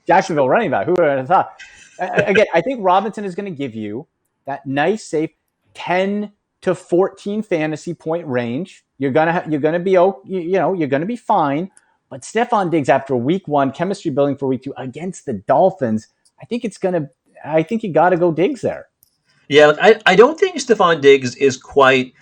Jacksonville running back? Who would have thought? Again, I think Robinson is going to give you that nice, safe 10 to 14 fantasy point range. You're gonna be you're gonna be fine. But Stefan Diggs after week 1, chemistry building for week 2 against the Dolphins, I think you got to go Diggs there. Yeah, I don't think Stefan Diggs is quite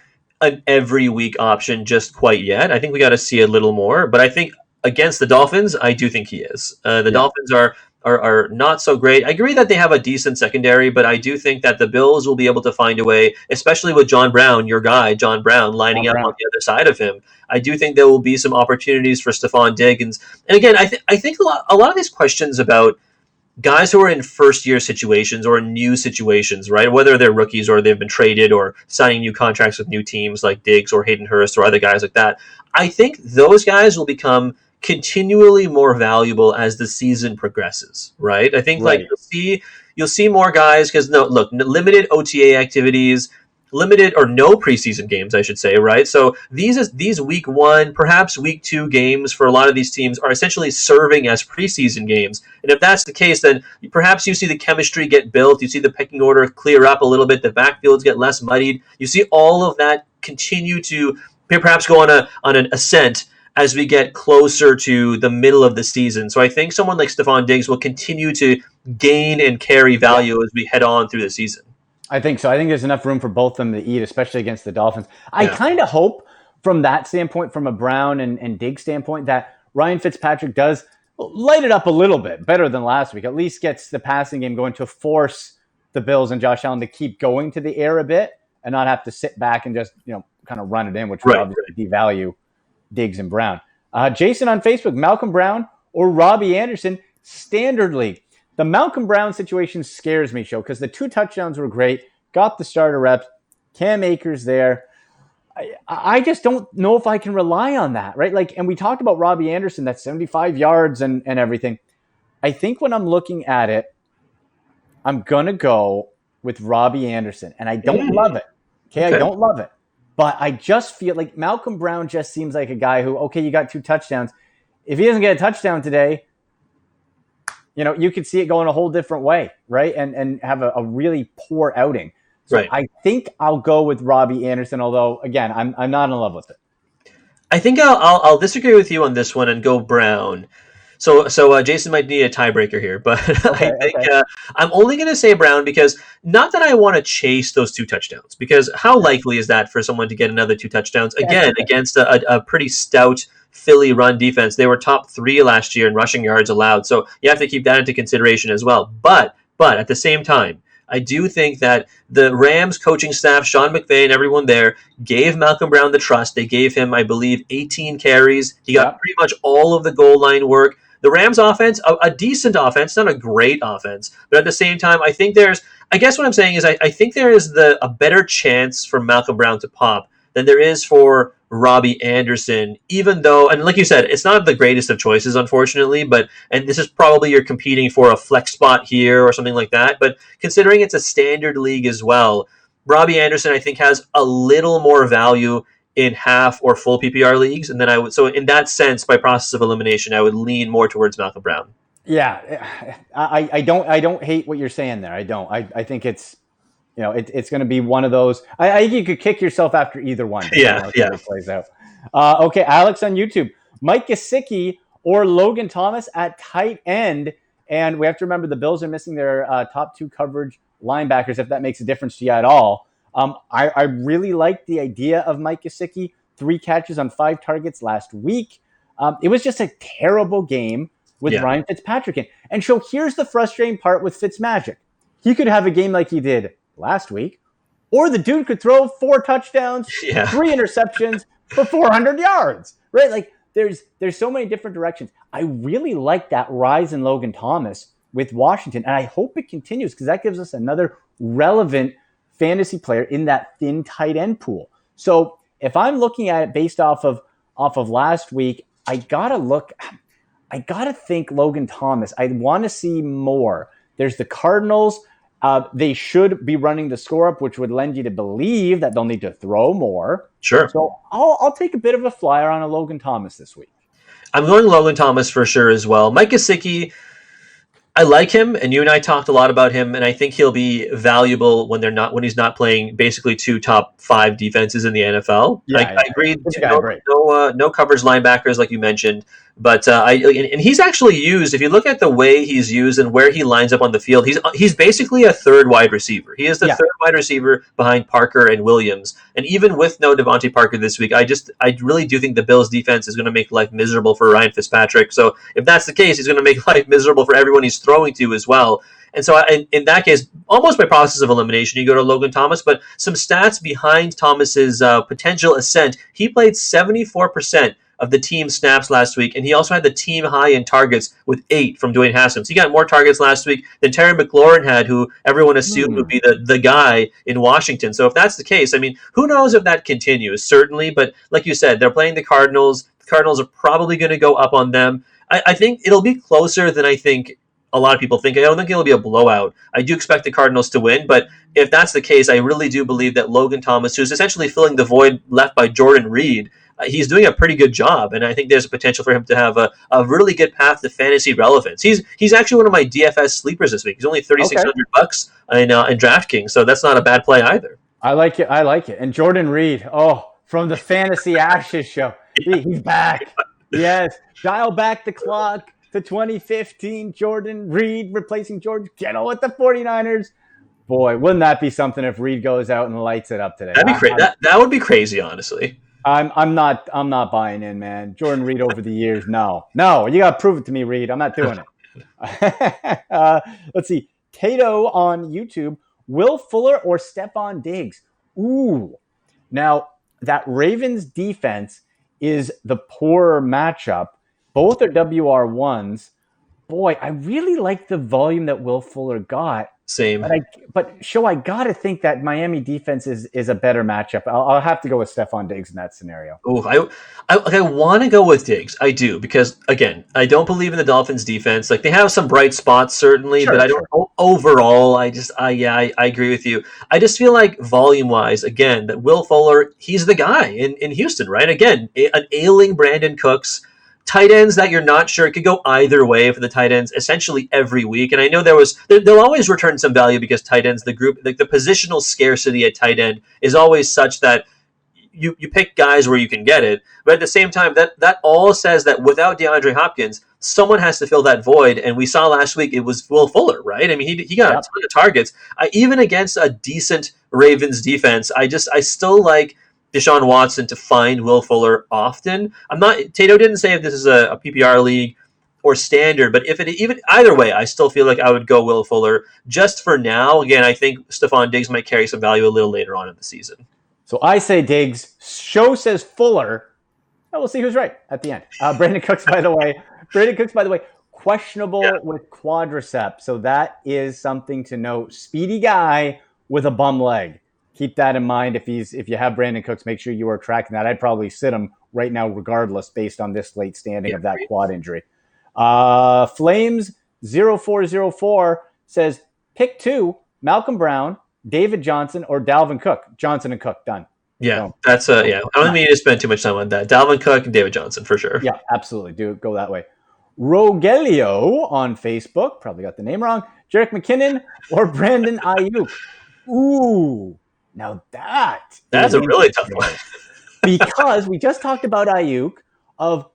an every week option just quite yet. I think we got to see a little more. But I think against the Dolphins, I do think he is. The Dolphins are not so great. I agree that they have a decent secondary, but I do think that the Bills will be able to find a way, especially with John Brown, your guy, John Brown, lining up on the other side of him. I do think there will be some opportunities for Stefan Diggs. And again, I think a lot of these questions about guys who are in first-year situations or new situations, right, whether they're rookies or they've been traded or signing new contracts with new teams like Diggs or Hayden Hurst or other guys like that, I think those guys will become continually more valuable as the season progresses, right? I think like you'll see more guys because limited OTA activities, limited or no preseason games, I should say, right? So these week 1, perhaps week 2 games for a lot of these teams are essentially serving as preseason games. And if that's the case, then perhaps you see the chemistry get built, you see the pecking order clear up a little bit, the backfields get less muddied, you see all of that continue to perhaps go on an ascent as we get closer to the middle of the season. So I think someone like Stefan Diggs will continue to gain and carry value as we head on through the season. I think so. I think there's enough room for both of them to eat, especially against the Dolphins. I kind of hope from that standpoint, from a Brown and Diggs standpoint, that Ryan Fitzpatrick does light it up a little bit better than last week, at least gets the passing game going to force the Bills and Josh Allen to keep going to the air a bit and not have to sit back and just, kind of run it in, which would obviously devalue Diggs and Brown. Jason on Facebook, Malcolm Brown or Robbie Anderson, standard league. The Malcolm Brown situation scares me, because the 2 touchdowns were great, got the starter reps, Cam Akers there. I just don't know if I can rely on that, right? Like, and we talked about Robbie Anderson, that's 75 yards and everything. I think when I'm looking at it, I'm going to go with Robbie Anderson, and I don't love it. Okay, I don't love it. But I just feel like Malcolm Brown just seems like a guy who, you got 2 touchdowns. If he doesn't get a touchdown today, you could see it going a whole different way, right? And have a really poor outing. So I think I'll go with Robbie Anderson, although, again, I'm not in love with it. I think I'll disagree with you on this one and go Brown. So Jason might need a tiebreaker here, but I think I'm only going to say Brown because not that I want to chase those 2 touchdowns, because how likely is that for someone to get another 2 touchdowns again against a pretty stout Philly run defense? They were top 3 last year in rushing yards allowed, so you have to keep that into consideration as well. But at the same time, I do think that the Rams coaching staff, Sean McVay and everyone there, gave Malcolm Brown the trust. They gave him, I believe, 18 carries. He got pretty much all of the goal line work. The Rams offense, a decent offense, not a great offense, but at the same time, I think I guess what I'm saying is I think there is a better chance for Malcolm Brown to pop than there is for Robbie Anderson, even though, and like you said, it's not the greatest of choices, unfortunately, and this is probably you're competing for a flex spot here or something like that, but considering it's a standard league as well, Robbie Anderson, I think, has a little more value in half or full PPR leagues, and then so in that sense, by process of elimination, I would lean more towards Malcolm Brown. Yeah, I don't hate what you're saying there. I don't. I think it's it's going to be one of those. I think you could kick yourself after either one. Yeah. It plays out. Okay, Alex on YouTube, Mike Gesicki or Logan Thomas at tight end, and we have to remember the Bills are missing their top 2 coverage linebackers. If that makes a difference to you at all, I really like the idea of Mike Gesicki. 3 catches on 5 targets last week. It was just a terrible game with Ryan Fitzpatrick in. And so here's the frustrating part with Fitzmagic. He could have a game like he did last week, or the dude could throw 4 touchdowns, 3 interceptions for 400 yards, right? Like there's so many different directions. I really like that rise in Logan Thomas with Washington, and I hope it continues because that gives us another relevant fantasy player in that thin tight end pool. So if I'm looking at it based off of last week, I gotta think Logan Thomas. I want to see more. There's the Cardinals. They should be running the score up, which would lend you to believe that they'll need to throw more. Sure. So I'll take a bit of a flyer on a Logan Thomas this week. I'm going Logan Thomas for sure as well. Mike Gesicki, I like him, and you and I talked a lot about him, and I think he'll be valuable when he's not playing basically 2 top 5 defenses in the NFL. I agree. No coverage linebackers like you mentioned, but and he's actually used. If you look at the way he's used and where he lines up on the field, he's basically a 3rd wide receiver. He is the 3rd wide receiver behind Parker and Williams. And even with no Devonte Parker this week, I really do think the Bills defense is going to make life miserable for Ryan Fitzpatrick. So if that's the case, he's going to make life miserable for everyone he's throwing to as well. And so in that case, almost by process of elimination, you go to Logan Thomas. But some stats behind Thomas's potential ascent: he played 74% of the team snaps last week, and he also had the team high in targets with 8 from Dwayne Haskins. He got more targets last week than Terry McLaurin had, who everyone assumed would be the guy in Washington. So if that's the case, I mean, who knows if that continues, certainly. But like you said, they're playing the Cardinals. The Cardinals are probably going to go up on them. I think it'll be closer than I think a lot of people think. I don't think it'll be a blowout. I do expect the Cardinals to win, but if that's the case, I really do believe that Logan Thomas, who's essentially filling the void left by Jordan Reid, he's doing a pretty good job, and I think there's a potential for him to have a really good path to fantasy relevance. He's actually one of my DFS sleepers this week. He's only $3,600 in DraftKings, so that's not a bad play either. I like it. And Jordan Reid, from the Fantasy Ashes show, he's back. Yes, dial back the clock to 2015. Jordan Reid replacing George Kittle with the 49ers. Boy, wouldn't that be something if Reid goes out and lights it up today? That'd be crazy. That would be crazy, honestly. I'm not buying in, man. Jordan Reid over the years, no, you got to prove it to me, Reid. I'm not doing it. Let's see. Tato on YouTube, Will Fuller or Stefan Diggs? Ooh. Now, that Ravens defense is the poorer matchup. Both are WR1s. Boy, I really like the volume that Will Fuller got. Same. But I got to think that Miami defense is a better matchup. I'll have to go with Stefan Diggs in that scenario. Oh, I want to go with Diggs. I do, because again, I don't believe in the Dolphins defense. Like, they have some bright spots certainly, but I don't overall. I agree with you. I just feel like volume wise, again, that Will Fuller, he's the guy in Houston, right? Again, an ailing Brandon Cooks. Tight ends that you're not sure. It could go either way for the tight ends essentially every week. And I know they'll always return some value because tight ends, the positional scarcity at tight end is always such that you pick guys where you can get it. But at the same time, that all says that without DeAndre Hopkins, someone has to fill that void. And we saw last week it was Will Fuller, right? I mean, he got a ton of targets. Even against a decent Ravens defense, I still like Deshaun Watson to find Will Fuller often. Tato didn't say if this is a PPR league or standard, but even either way, I still feel like I would go Will Fuller just for now. Again, I think Stefan Diggs might carry some value a little later on in the season. So I say Diggs. Show says Fuller. And we'll see who's right at the end. Brandon Cooks, by the way, questionable with quadriceps. So that is something to note. Speedy guy with a bum leg. Keep that in mind. If you have Brandon Cooks, make sure you are tracking that. I'd probably sit him right now regardless based on this late standing of that quad injury. Flames 0404 says, pick 2, Malcolm Brown, David Johnson, or Dalvin Cook. Johnson and Cook, done. Yeah, So, that's yeah. I don't need to spend too much time on that. Dalvin Cook and David Johnson for sure. yeah, absolutely. Do go that way. Rogelio on Facebook, probably got the name wrong. Jerick McKinnon or Brandon Ayuk? Ooh, now that That's is a really tough one. because we just talked about Ayuk. Of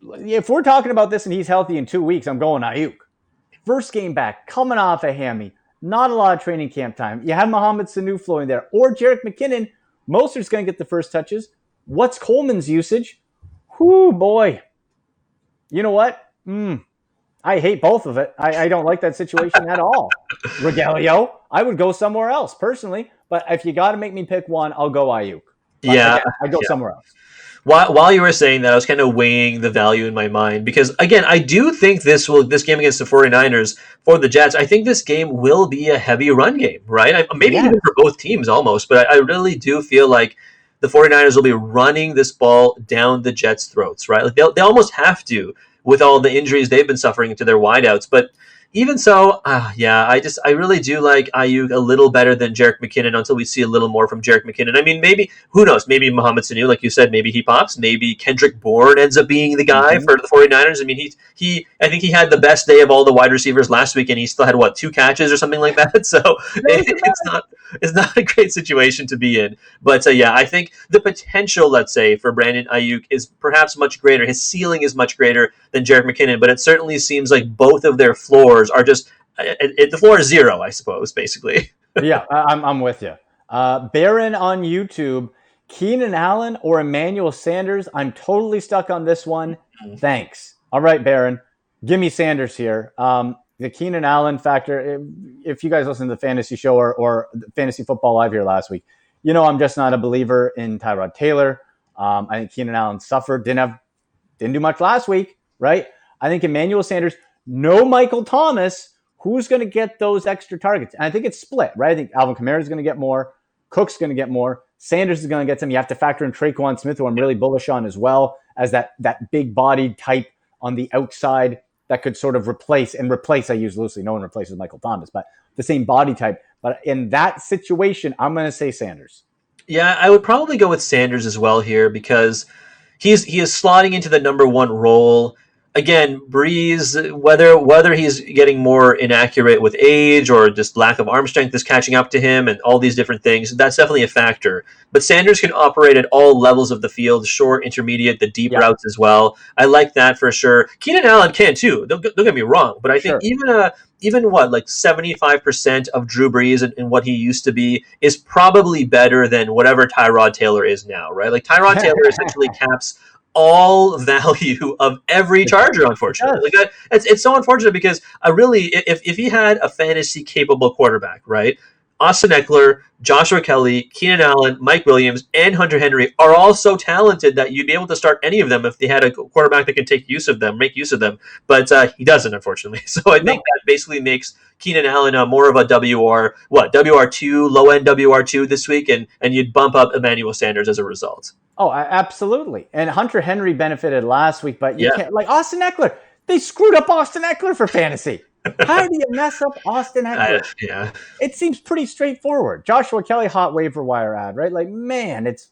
if we're talking about this and he's healthy in 2 weeks, I'm going Ayuk. First game back, coming off a hammy, not a lot of training camp time. You have Mohamed Sanu flowing there, or Jerick McKinnon. Mostert's going to get the first touches. What's Coleman's usage? Whoo, boy. You know what? I hate both of it. I don't like that situation at all. Rogelio, I would go somewhere else personally, but if you got to make me pick one, I'll go Ayuk. But Yeah, again, I'd go somewhere else. While you were saying that, I was kind of weighing the value in my mind because, again, I do think this game against the 49ers for the Jets, I think this game will be a heavy run game, right? Maybe even for both teams almost, but I really do feel like the 49ers will be running this ball down the Jets' throats, right? Like they almost have to with all the injuries they've been suffering to their wideouts. But even so, I really do like Ayuk a little better than Jerick McKinnon until we see a little more from Jerick McKinnon. I mean, maybe, who knows, maybe Mohamed Sanu, like you said, maybe he pops. Maybe Kendrick Bourne ends up being the guy for the 49ers. I mean, I think he had the best day of all the wide receivers last week, and he still had, 2 catches or something like that? So it's not a great situation to be in. But I think the potential, let's say, for Brandon Ayuk is perhaps much greater. His ceiling is much greater than Jerick McKinnon, but it certainly seems like both of their floors are just the floor is 0, I suppose, basically. Yeah, I'm with you. Baron on YouTube, Keenan Allen or Emmanuel Sanders? I'm totally stuck on this one. Thanks. All right, Baron, give me Sanders here. The Keenan Allen factor, if you guys listen to the Fantasy Show or Fantasy Football Live here last week, I'm just not a believer in Tyrod Taylor. I think Keenan Allen suffered, didn't do much last week, right? I think Emmanuel Sanders, no Michael Thomas. Who's going to get those extra targets? And I think it's split, right? I think Alvin Kamara is going to get more. Cook's going to get more. Sanders is going to get some. You have to factor in Traequan Smith, who I'm really bullish on as well, as that big-bodied type on the outside that could sort of replace, I use loosely. No one replaces Michael Thomas, but the same body type. But in that situation, I'm going to say Sanders. Yeah, I would probably go with Sanders as well here because he is slotting into the number 1 role. Again, Brees, whether he's getting more inaccurate with age or just lack of arm strength is catching up to him and all these different things, that's definitely a factor. But Sanders can operate at all levels of the field, short, intermediate, the deep routes as well. I like that for sure. Keenan Allen can too, don't get me wrong, but I think even 75% of Drew Brees and what he used to be is probably better than whatever Tyrod Taylor is now, right? Like Tyrod Taylor essentially caps all value of every Charger, unfortunately. It's so unfortunate because if he had a fantasy capable quarterback, right? Austin Eckler, Joshua Kelly, Keenan Allen, Mike Williams, and Hunter Henry are all so talented that you'd be able to start any of them if they had a quarterback that can make use of them. But he doesn't, unfortunately. So I think that basically makes Keenan Allen more of a WR2, low-end WR2 this week, and you'd bump up Emmanuel Sanders as a result. Oh, absolutely. And Hunter Henry benefited last week, but you can't, like Austin Eckler. They screwed up Austin Eckler for fantasy. How do you mess up Austin Eckler? It seems pretty straightforward. Joshua Kelly, hot waiver wire ad, right? Like, man, it's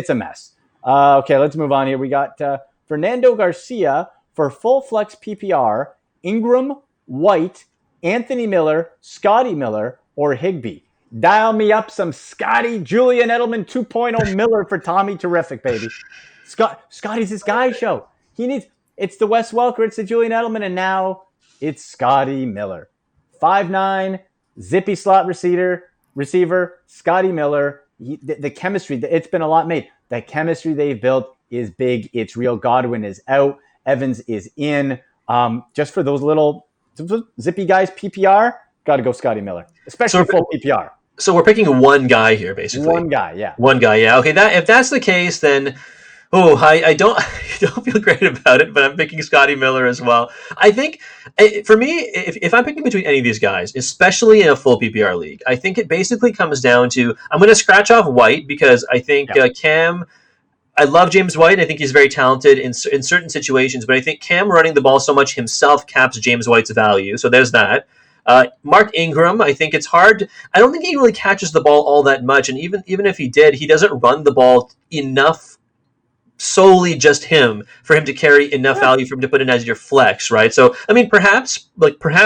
a mess. Okay, let's move on here. We got Fernando Garcia for full flex PPR, Ingram, White, Anthony Miller, Scotty Miller, or Higbee. Dial me up some Scotty, Julian Edelman 2.0 Miller for Tommy. Terrific, baby. Scotty's his guy show. It's the Wes Welker, it's the Julian Edelman, and now it's Scotty Miller. 5'9", zippy slot receiver, Scotty Miller. The chemistry, it's been a lot made. The chemistry they've built is big. It's real. Godwin is out. Evans is in. Just for those little zippy guys, PPR, got to go Scotty Miller, especially full PPR. So we're picking one guy here, basically. One guy, yeah. Okay, if that's the case, then I don't feel great about it, but I'm picking Scotty Miller as well. I think, for me, if I'm picking between any of these guys, especially in a full PPR league, I think it basically comes down to, I'm going to scratch off White because I think Cam, I love James White. I think he's very talented in certain situations, but I think Cam running the ball so much himself caps James White's value. So there's that. Mark Ingram, I think it's hard. I don't think he really catches the ball all that much, and even if he did, he doesn't run the ball enough, solely just him, for him to carry enough value for him to put in as your flex, right? So, I mean, perhaps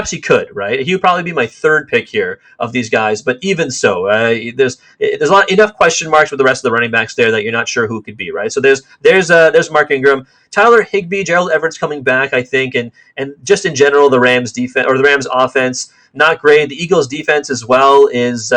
he could, right? He would probably be my third pick here of these guys, but even so, there's enough question marks with the rest of the running backs there that you're not sure who could be, right? So there's Mark Ingram, Tyler Higbee, Gerald Everett's coming back, I think, and just in general, the Rams defense or the Rams offense, not great. The Eagles defense as well is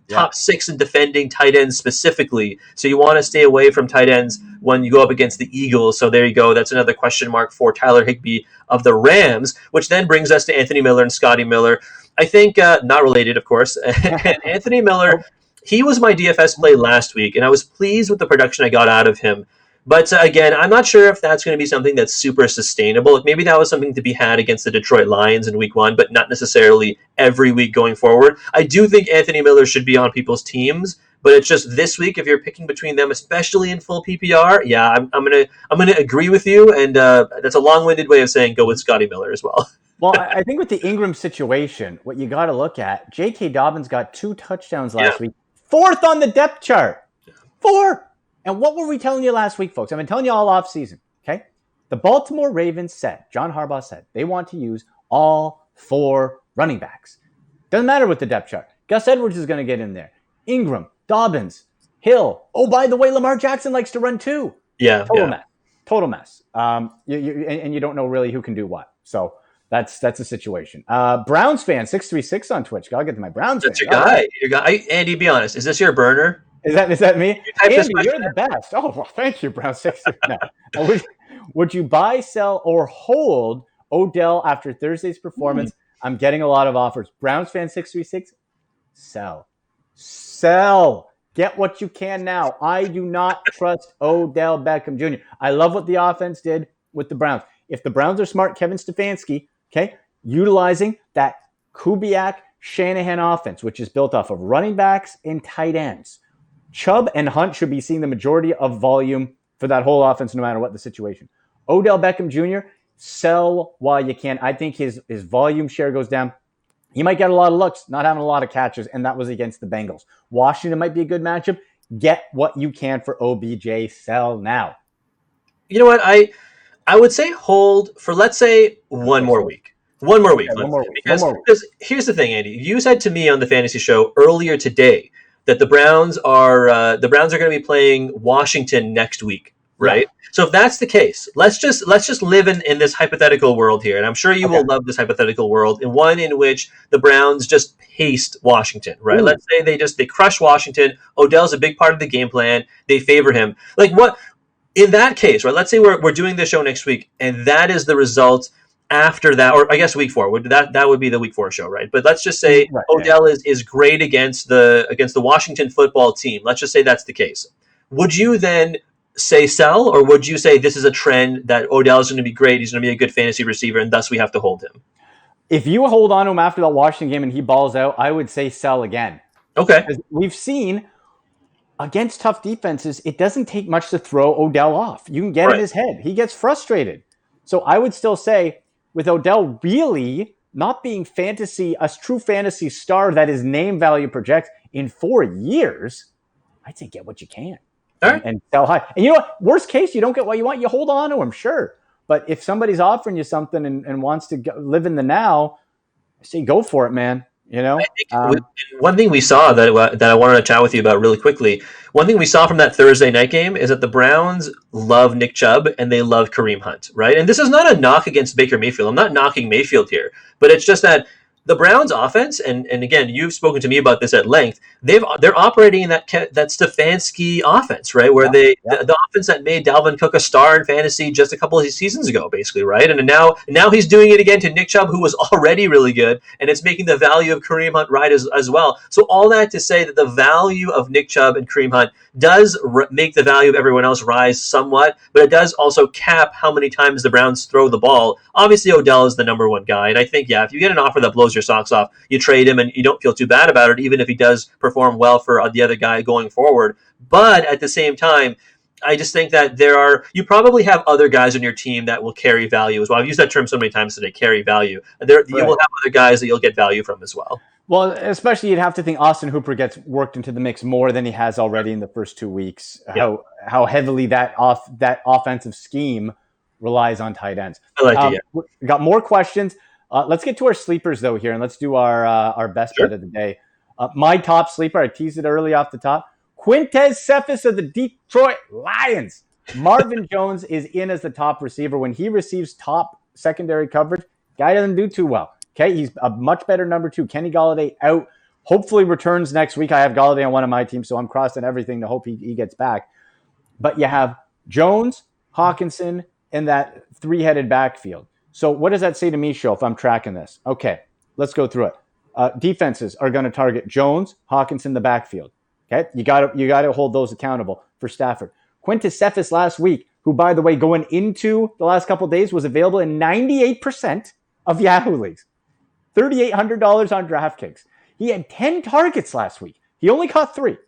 top 6 in defending tight ends specifically. So you want to stay away from tight ends when you go up against the Eagles. So there you go. That's another question mark for Tyler Higbee of the Rams, which then brings us to Anthony Miller and Scotty Miller. I think, not related, of course. Anthony Miller, he was my DFS play last week, and I was pleased with the production I got out of him. But again, I'm not sure if that's going to be something that's super sustainable. Maybe that was something to be had against the Detroit Lions in week 1, but not necessarily every week going forward. I do think Anthony Miller should be on people's teams, but it's just this week, if you're picking between them, especially in full PPR, yeah, I'm gonna agree with you, and that's a long-winded way of saying go with Scotty Miller as well. Well, I think with the Ingram situation, what you got to look at, J.K. Dobbins got 2 touchdowns last week, 4th on the depth chart, 4. And what were we telling you last week, folks? I've been telling you all off season, okay? The Baltimore Ravens said, John Harbaugh said, they want to use all 4 running backs. Doesn't matter with the depth chart. Gus Edwards is going to get in there. Ingram, Dobbins, Hill. Oh, by the way, Lamar Jackson likes to run too. Yeah. Total mess. You don't know really who can do what. So that's the situation. Browns fan, 636 on Twitch. Gotta get to my Browns That's fan. your guy. Your guy. Andy, be honest. Is this your burner? Is that me? Andy, you're the best. Oh, well, thank you, Brown. No. Would you buy, sell, or hold Odell after Thursday's performance? I'm getting a lot of offers. Browns fan 636, sell. Get what you can now. I do not trust Odell Beckham Jr. I love what the offense did with the Browns. If the Browns are smart, Kevin Stefanski, okay, utilizing that Kubiak-Shanahan offense, which is built off of running backs and tight ends. Chubb and Hunt should be seeing the majority of volume for that whole offense, no matter what the situation. Odell Beckham Jr., sell while you can. I think his volume share goes down. He might get a lot of looks, not having a lot of catches, and that was against the Bengals. Washington might be a good matchup. Get what you can for OBJ. Sell now. You know what? I would say hold for, let's say, one more week. One more week. Because here's the thing, Andy. You said to me on the fantasy show earlier today that the Browns are going to be playing Washington next week, right? Yeah. So if that's the case, let's just live in this hypothetical world here, and I'm sure you will love this hypothetical world, in one in which the Browns just paced Washington, right? Ooh. Let's say they crush Washington. Odell's a big part of the game plan. They favor him. Like what? In that case, right? Let's say we're doing this show next week, and that is the result. After that, or I guess week 4 that would be the week 4 show, right? But let's just say Odell is great against the Washington football team. Let's just say that's the case. Would you then say sell, or would you say this is a trend that Odell is going to be great, he's going to be a good fantasy receiver, and thus we have to hold him? If you hold on to him after that Washington game and he balls out, I would say sell again. Okay. Because we've seen against tough defenses, it doesn't take much to throw Odell off. You can get in his head. He gets frustrated. So I would still say, with Odell really not being a true fantasy star that his name value projects in 4 years, I'd say get what you can and sell high. And you know what? Worst case, you don't get what you want. You hold on to him, sure. But if somebody's offering you something and wants to live in the now, I say go for it, man. You know, one thing we saw that I wanted to chat with you about really quickly. One thing we saw from that Thursday night game is that the Browns love Nick Chubb and they love Kareem Hunt, right? And this is not a knock against Baker Mayfield. I'm not knocking Mayfield here, but it's just that the Browns offense, and again, you've spoken to me about this at length. They're operating in that Stefanski offense, right? Where the offense that made Dalvin Cook a star in fantasy just a couple of seasons ago, basically, right? And now he's doing it again to Nick Chubb, who was already really good, and it's making the value of Kareem Hunt rise as well. So all that to say that the value of Nick Chubb and Kareem Hunt does make the value of everyone else rise somewhat, but it does also cap how many times the Browns throw the ball. Obviously, Odell is the number one guy, and I think, if you get an offer that blows your socks off, you trade him and you don't feel too bad about it, even if he does perform well for the other guy going forward. But at the same time, I just think that you probably have other guys on your team that will carry value as well. I've used that term so many times today, carry value. You will have other guys that you'll get value from as well. Well, especially you'd have to think Austin Hooper gets worked into the mix more than he has already in the first 2 weeks. Yeah. How heavily that offensive scheme relies on tight ends. I like it. Yeah. We got more questions. Let's get to our sleepers though here, and let's do our best bet of the day. My top sleeper, I teased it early off the top. Quintez Cephas of the Detroit Lions. Marvin Jones is in as the top receiver. When he receives top secondary coverage, guy doesn't do too well. Okay, he's a much better number 2. Kenny Golladay out. Hopefully returns next week. I have Golladay on one of my teams, so I'm crossing everything to hope he gets back. But you have Jones, Hawkinson, and that 3-headed backfield. So what does that say to me, Show, if I'm tracking this? Okay, let's go through it. Defenses are going to target Jones, Hawkinson, the backfield. Okay, you got to hold those accountable for Stafford. Quintez Cephas last week, who, by the way, going into the last couple of days, was available in 98% of Yahoo leagues. $3,800 on DraftKings. He had 10 targets last week. He only caught 3.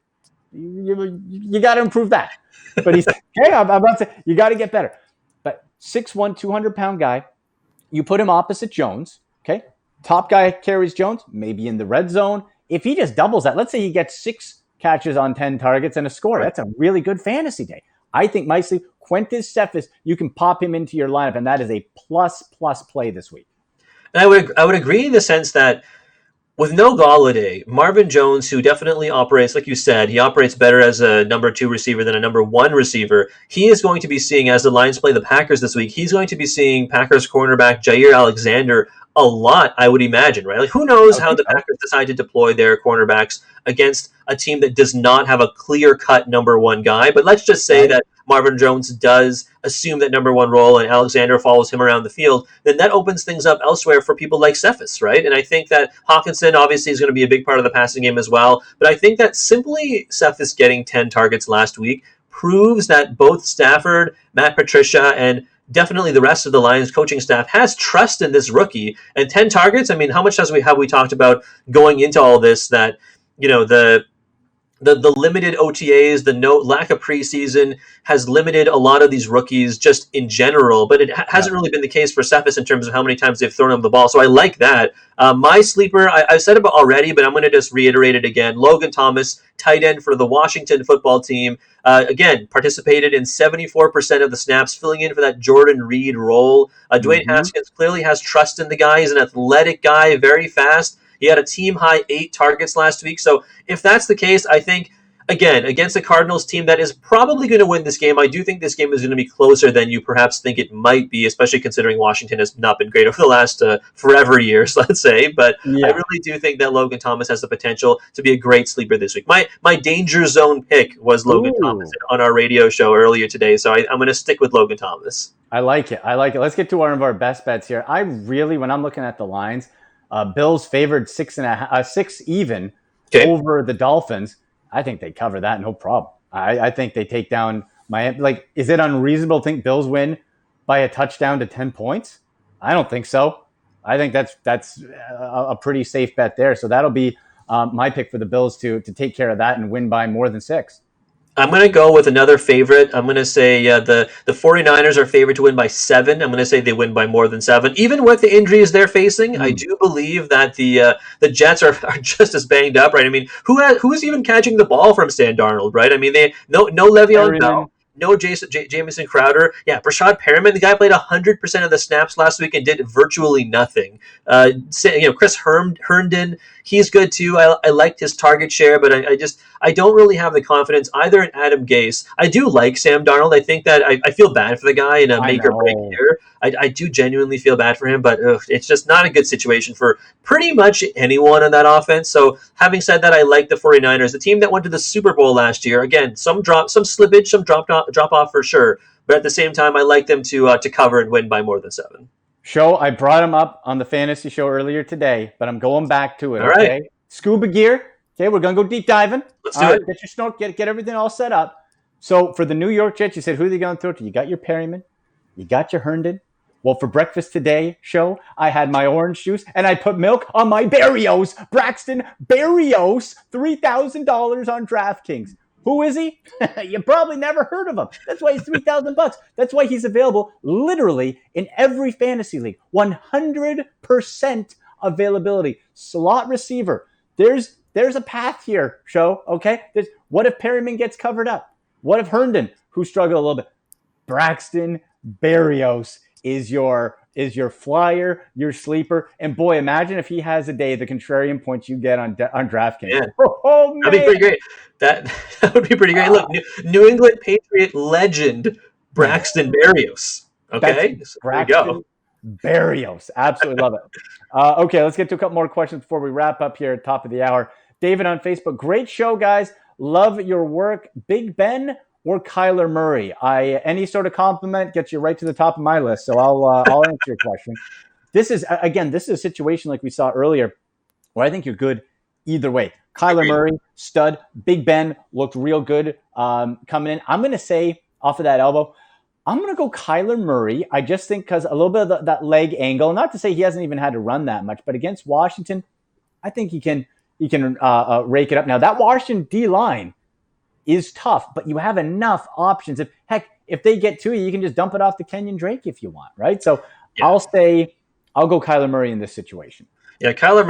You got to improve that. But he's okay. I'm about to say you got to get better. But 6'1", 200-pound guy. You put him opposite Jones. Okay, top guy carries Jones. Maybe in the red zone. If he just doubles that, let's say he gets 6 catches on 10 targets and a score. That's a really good fantasy day. I think my sleep, Quintez Cephas, you can pop him into your lineup, and that is a plus play this week. And I would agree in the sense that with no Golladay, Marvin Jones, who definitely operates, like you said, he operates better as a number 2 receiver than a number 1 receiver. He is going to be seeing, as the Lions play the Packers this week, he's going to be seeing Packers cornerback Jair Alexander a lot, I would imagine, right? Like, who knows how the Packers decide to deploy their cornerbacks against a team that does not have a clear-cut number 1 guy. But let's just say that Marvin Jones does assume that number 1 role and Alexander follows him around the field, then that opens things up elsewhere for people like Cephas, right? And I think that Hawkinson obviously is going to be a big part of the passing game as well. But I think that simply Cephas getting 10 targets last week proves that both Stafford, Matt Patricia, and definitely the rest of the Lions coaching staff has trust in this rookie. And 10 targets, I mean, how much have we talked about going into all this that, you know, the limited OTAs, the lack of preseason has limited a lot of these rookies just in general, but it hasn't really been the case for Cephas in terms of how many times they've thrown him the ball. So I like that. My sleeper, I've said it already, but I'm going to just reiterate it again. Logan Thomas, tight end for the Washington football team. Again, participated in 74% of the snaps, filling in for that Jordan Reid role. Dwayne Haskins clearly has trust in the guy. He's an athletic guy, very fast. He had a team-high 8 targets last week. So if that's the case, I think, again, against a Cardinals team that is probably going to win this game, I do think this game is going to be closer than you perhaps think it might be, especially considering Washington has not been great over the last forever years, let's say. But I really do think that Logan Thomas has the potential to be a great sleeper this week. My danger zone pick was Logan Thomas on our radio show earlier today, so I'm going to stick with Logan Thomas. I like it. Let's get to one of our best bets here. I really, when I'm looking at the lines, Bills favored 6 even over the Dolphins. I think they cover that, no problem. I think they take down Miami. Like, is it unreasonable to think Bills win by a touchdown to 10 points? I don't think so. I think that's a pretty safe bet there. So that'll be my pick for the Bills to take care of that and win by more than 6. I'm going to go with another favorite. I'm going to say the 49ers are favored to win by 7. I'm going to say they win by more than 7. Even with the injuries they're facing, I do believe that the Jets are just as banged up, right? I mean, who is even catching the ball from Sam Darnold, right? I mean, no Le'Veon Bell. No Jamison Crowder. Yeah, Brashad Perriman, the guy played 100% of the snaps last week and did virtually nothing. Chris Herndon, he's good too. I liked his target share, but I don't really have the confidence either in Adam Gase. I do like Sam Darnold. I think that I feel bad for the guy in a make or break year. I do genuinely feel bad for him, but it's just not a good situation for pretty much anyone on that offense. So having said that, I like the 49ers, the team that went to the Super Bowl last year. Again, some slippage, some drop off for sure. But at the same time, I like them to cover and win by more than 7. Show, I brought him up on the fantasy show earlier today, but I'm going back to it. All okay? right. Scuba gear. Okay, we're going to go deep diving. Let's do it. Get your snorkel, get everything all set up. So for the New York Jets, you said, who are they going to throw to? You got your Perryman. You got your Herndon. Well, for breakfast today, Show, I had my orange juice, and I put milk on my Berrios. Braxton Berrios, $3,000 on DraftKings. Who is he? You probably never heard of him. That's why he's $3,000. That's why he's available literally in every fantasy league. 100% availability. Slot receiver. There's a path here, Show. Okay. What if Perryman gets covered up? What if Herndon, who struggled a little bit? Braxton Berrios is your flyer, your sleeper, and boy, imagine if he has a day, the contrarian points you get on DraftKings. Yeah. Oh, man. That'd be pretty great. That would be pretty great. Look, New England Patriot legend Braxton Berrios. Okay, so there you go. Berrios, absolutely love it. Okay, let's get to a couple more questions before we wrap up here at top of the hour. David on Facebook, great show, guys. Love your work. Big Ben or Kyler Murray? Any sort of compliment gets you right to the top of my list, so I'll answer your question. This is a situation like we saw earlier where I think you're good either way. Kyler Murray, stud. Big Ben looked real good coming in. I'm going to say, off of that elbow, I'm going to go Kyler Murray. I just think because a little bit of that leg angle, not to say he hasn't even had to run that much, but against Washington, I think he can rake it up. Now, that Washington D-line is tough, but you have enough options. If they get to you can just dump it off to Kenyon Drake if you want, right? So yeah. I'll go Kyler Murray in this situation. Yeah, Kyler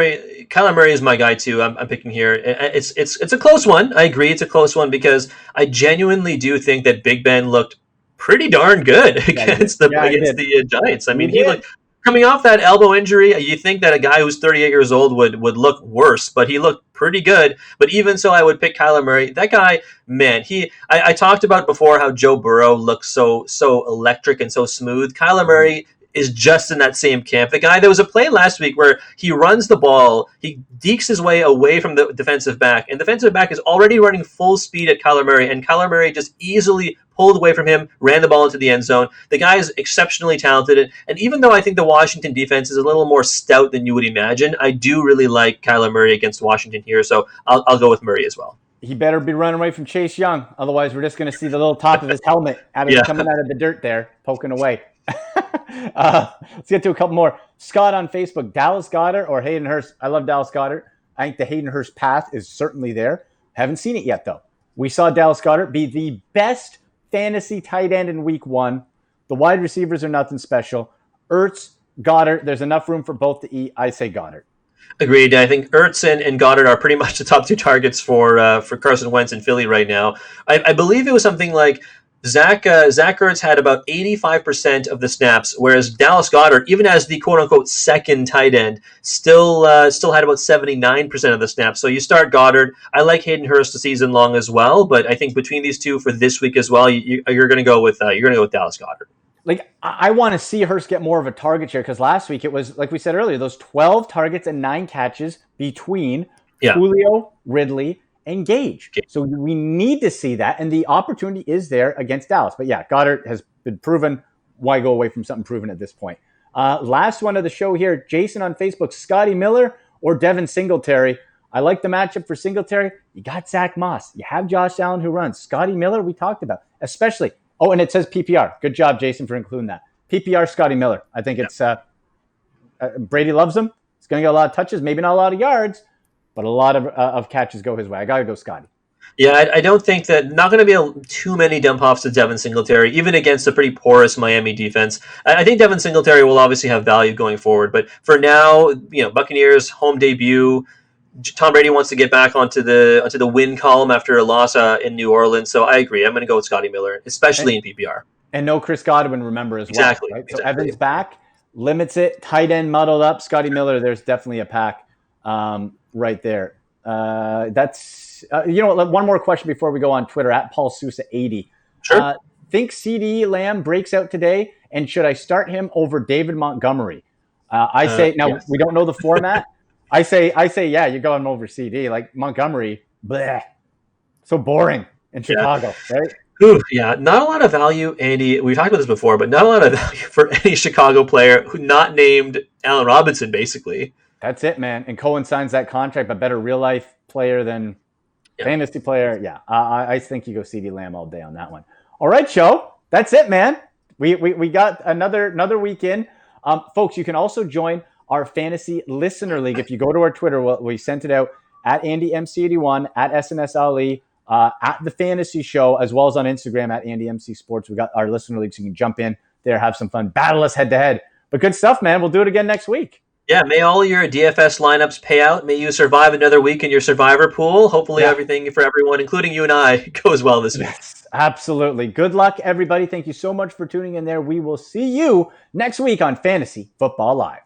Murray is my guy too. I'm picking here. It's a close one. I agree, it's a close one because I genuinely do think that Big Ben looked pretty darn good against the Giants. I mean, he looked. Coming off that elbow injury, you think that a guy who's 38 years old would look worse, but he looked pretty good. But even so, I would pick Kyler Murray. That guy, man, I talked about before how Joe Burrow looks so electric and so smooth. Kyler Murray is just in that same camp. The guy, there was a play last week where he runs the ball, he dekes his way away from the defensive back, and the defensive back is already running full speed at Kyler Murray, and Kyler Murray just easily pulled away from him, ran the ball into the end zone. The guy is exceptionally talented, and even though I think the Washington defense is a little more stout than you would imagine, I do really like Kyler Murray against Washington here, so I'll go with Murray as well. He better be running away from Chase Young, otherwise we're just going to see the little top of his helmet coming out of the dirt there, poking away. Let's get to a couple more. Scott on Facebook, Dallas Goddard or Hayden Hurst? I love Dallas Goddard. I think the Hayden Hurst path is certainly there. Haven't seen it yet, though. We saw Dallas Goddard be the best fantasy tight end in week 1. The wide receivers are nothing special. Ertz, Goddard, there's enough room for both to eat. I say Goddard. Agreed. I think Ertz and Goddard are pretty much the top 2 targets for Carson Wentz in Philly right now. I believe it was something like Zach Ertz had about 85% of the snaps, whereas Dallas Goddard, even as the quote-unquote second tight end, still had about 79% of the snaps. So you start Goddard. I like Hayden Hurst the season long as well, but I think between these two for this week as well, you're going to go with Dallas Goddard. Like, I want to see Hurst get more of a target share because last week it was, like we said earlier, those 12 targets and 9 catches between Julio, Ridley, and Gage. So we need to see that, and the opportunity is there against Dallas. But yeah, Goddard has been proven. Why go away from something proven at this point? Last one of the show here, Jason on Facebook, Scotty Miller or Devin Singletary? I like the matchup for Singletary. You got Zach Moss. You have Josh Allen who runs. Scotty Miller, we talked about, especially. Oh, and it says PPR. Good job, Jason, for including that. PPR Scotty Miller. I think it's Brady loves him. He's going to get a lot of touches, maybe not a lot of yards, but a lot of catches go his way. I got to go Scotty. Yeah, I don't think that not going to be too many dump offs to Devin Singletary, even against a pretty porous Miami defense. I think Devin Singletary will obviously have value going forward, but for now, Buccaneers home debut. Tom Brady wants to get back onto the win column after a loss in New Orleans, so I agree. I'm going to go with Scotty Miller, especially in PPR. And no Chris Godwin, remember, as exactly, well. Right? Exactly. So Evans back, limits it, tight end muddled up. Scotty Miller, there's definitely a pack right there. That's one more question before we go on Twitter at Paul Sousa 80. Sure. Think CD Lamb breaks out today, and should I start him over David Montgomery? I say yes. We don't know the format. I say yeah, you go him over CD. Like Montgomery, bleh, so boring in Chicago, right? Ooh, yeah, not a lot of value, Andy. We've talked about this before, but not a lot of value for any Chicago player who not named Allen Robinson, basically. That's it, man. And Cohen signs that contract, but better real life player than fantasy player. Yeah, I think you go CD Lamb all day on that one. All right, show. That's it, man. We got another weekend. Folks, you can also join our fantasy listener league. If you go to our Twitter, we sent it out at AndyMC81, at SNS Alli, at the Fantasy Show, as well as on Instagram at Andy MC Sports. We got our listener league, so you can jump in there, have some fun, battle us head to head. But good stuff, man. We'll do it again next week. Yeah, may all your DFS lineups pay out. May you survive another week in your survivor pool. Hopefully everything for everyone, including you and I, goes well this week. Yes, absolutely. Good luck, everybody. Thank you so much for tuning in there. We will see you next week on Fantasy Football Live.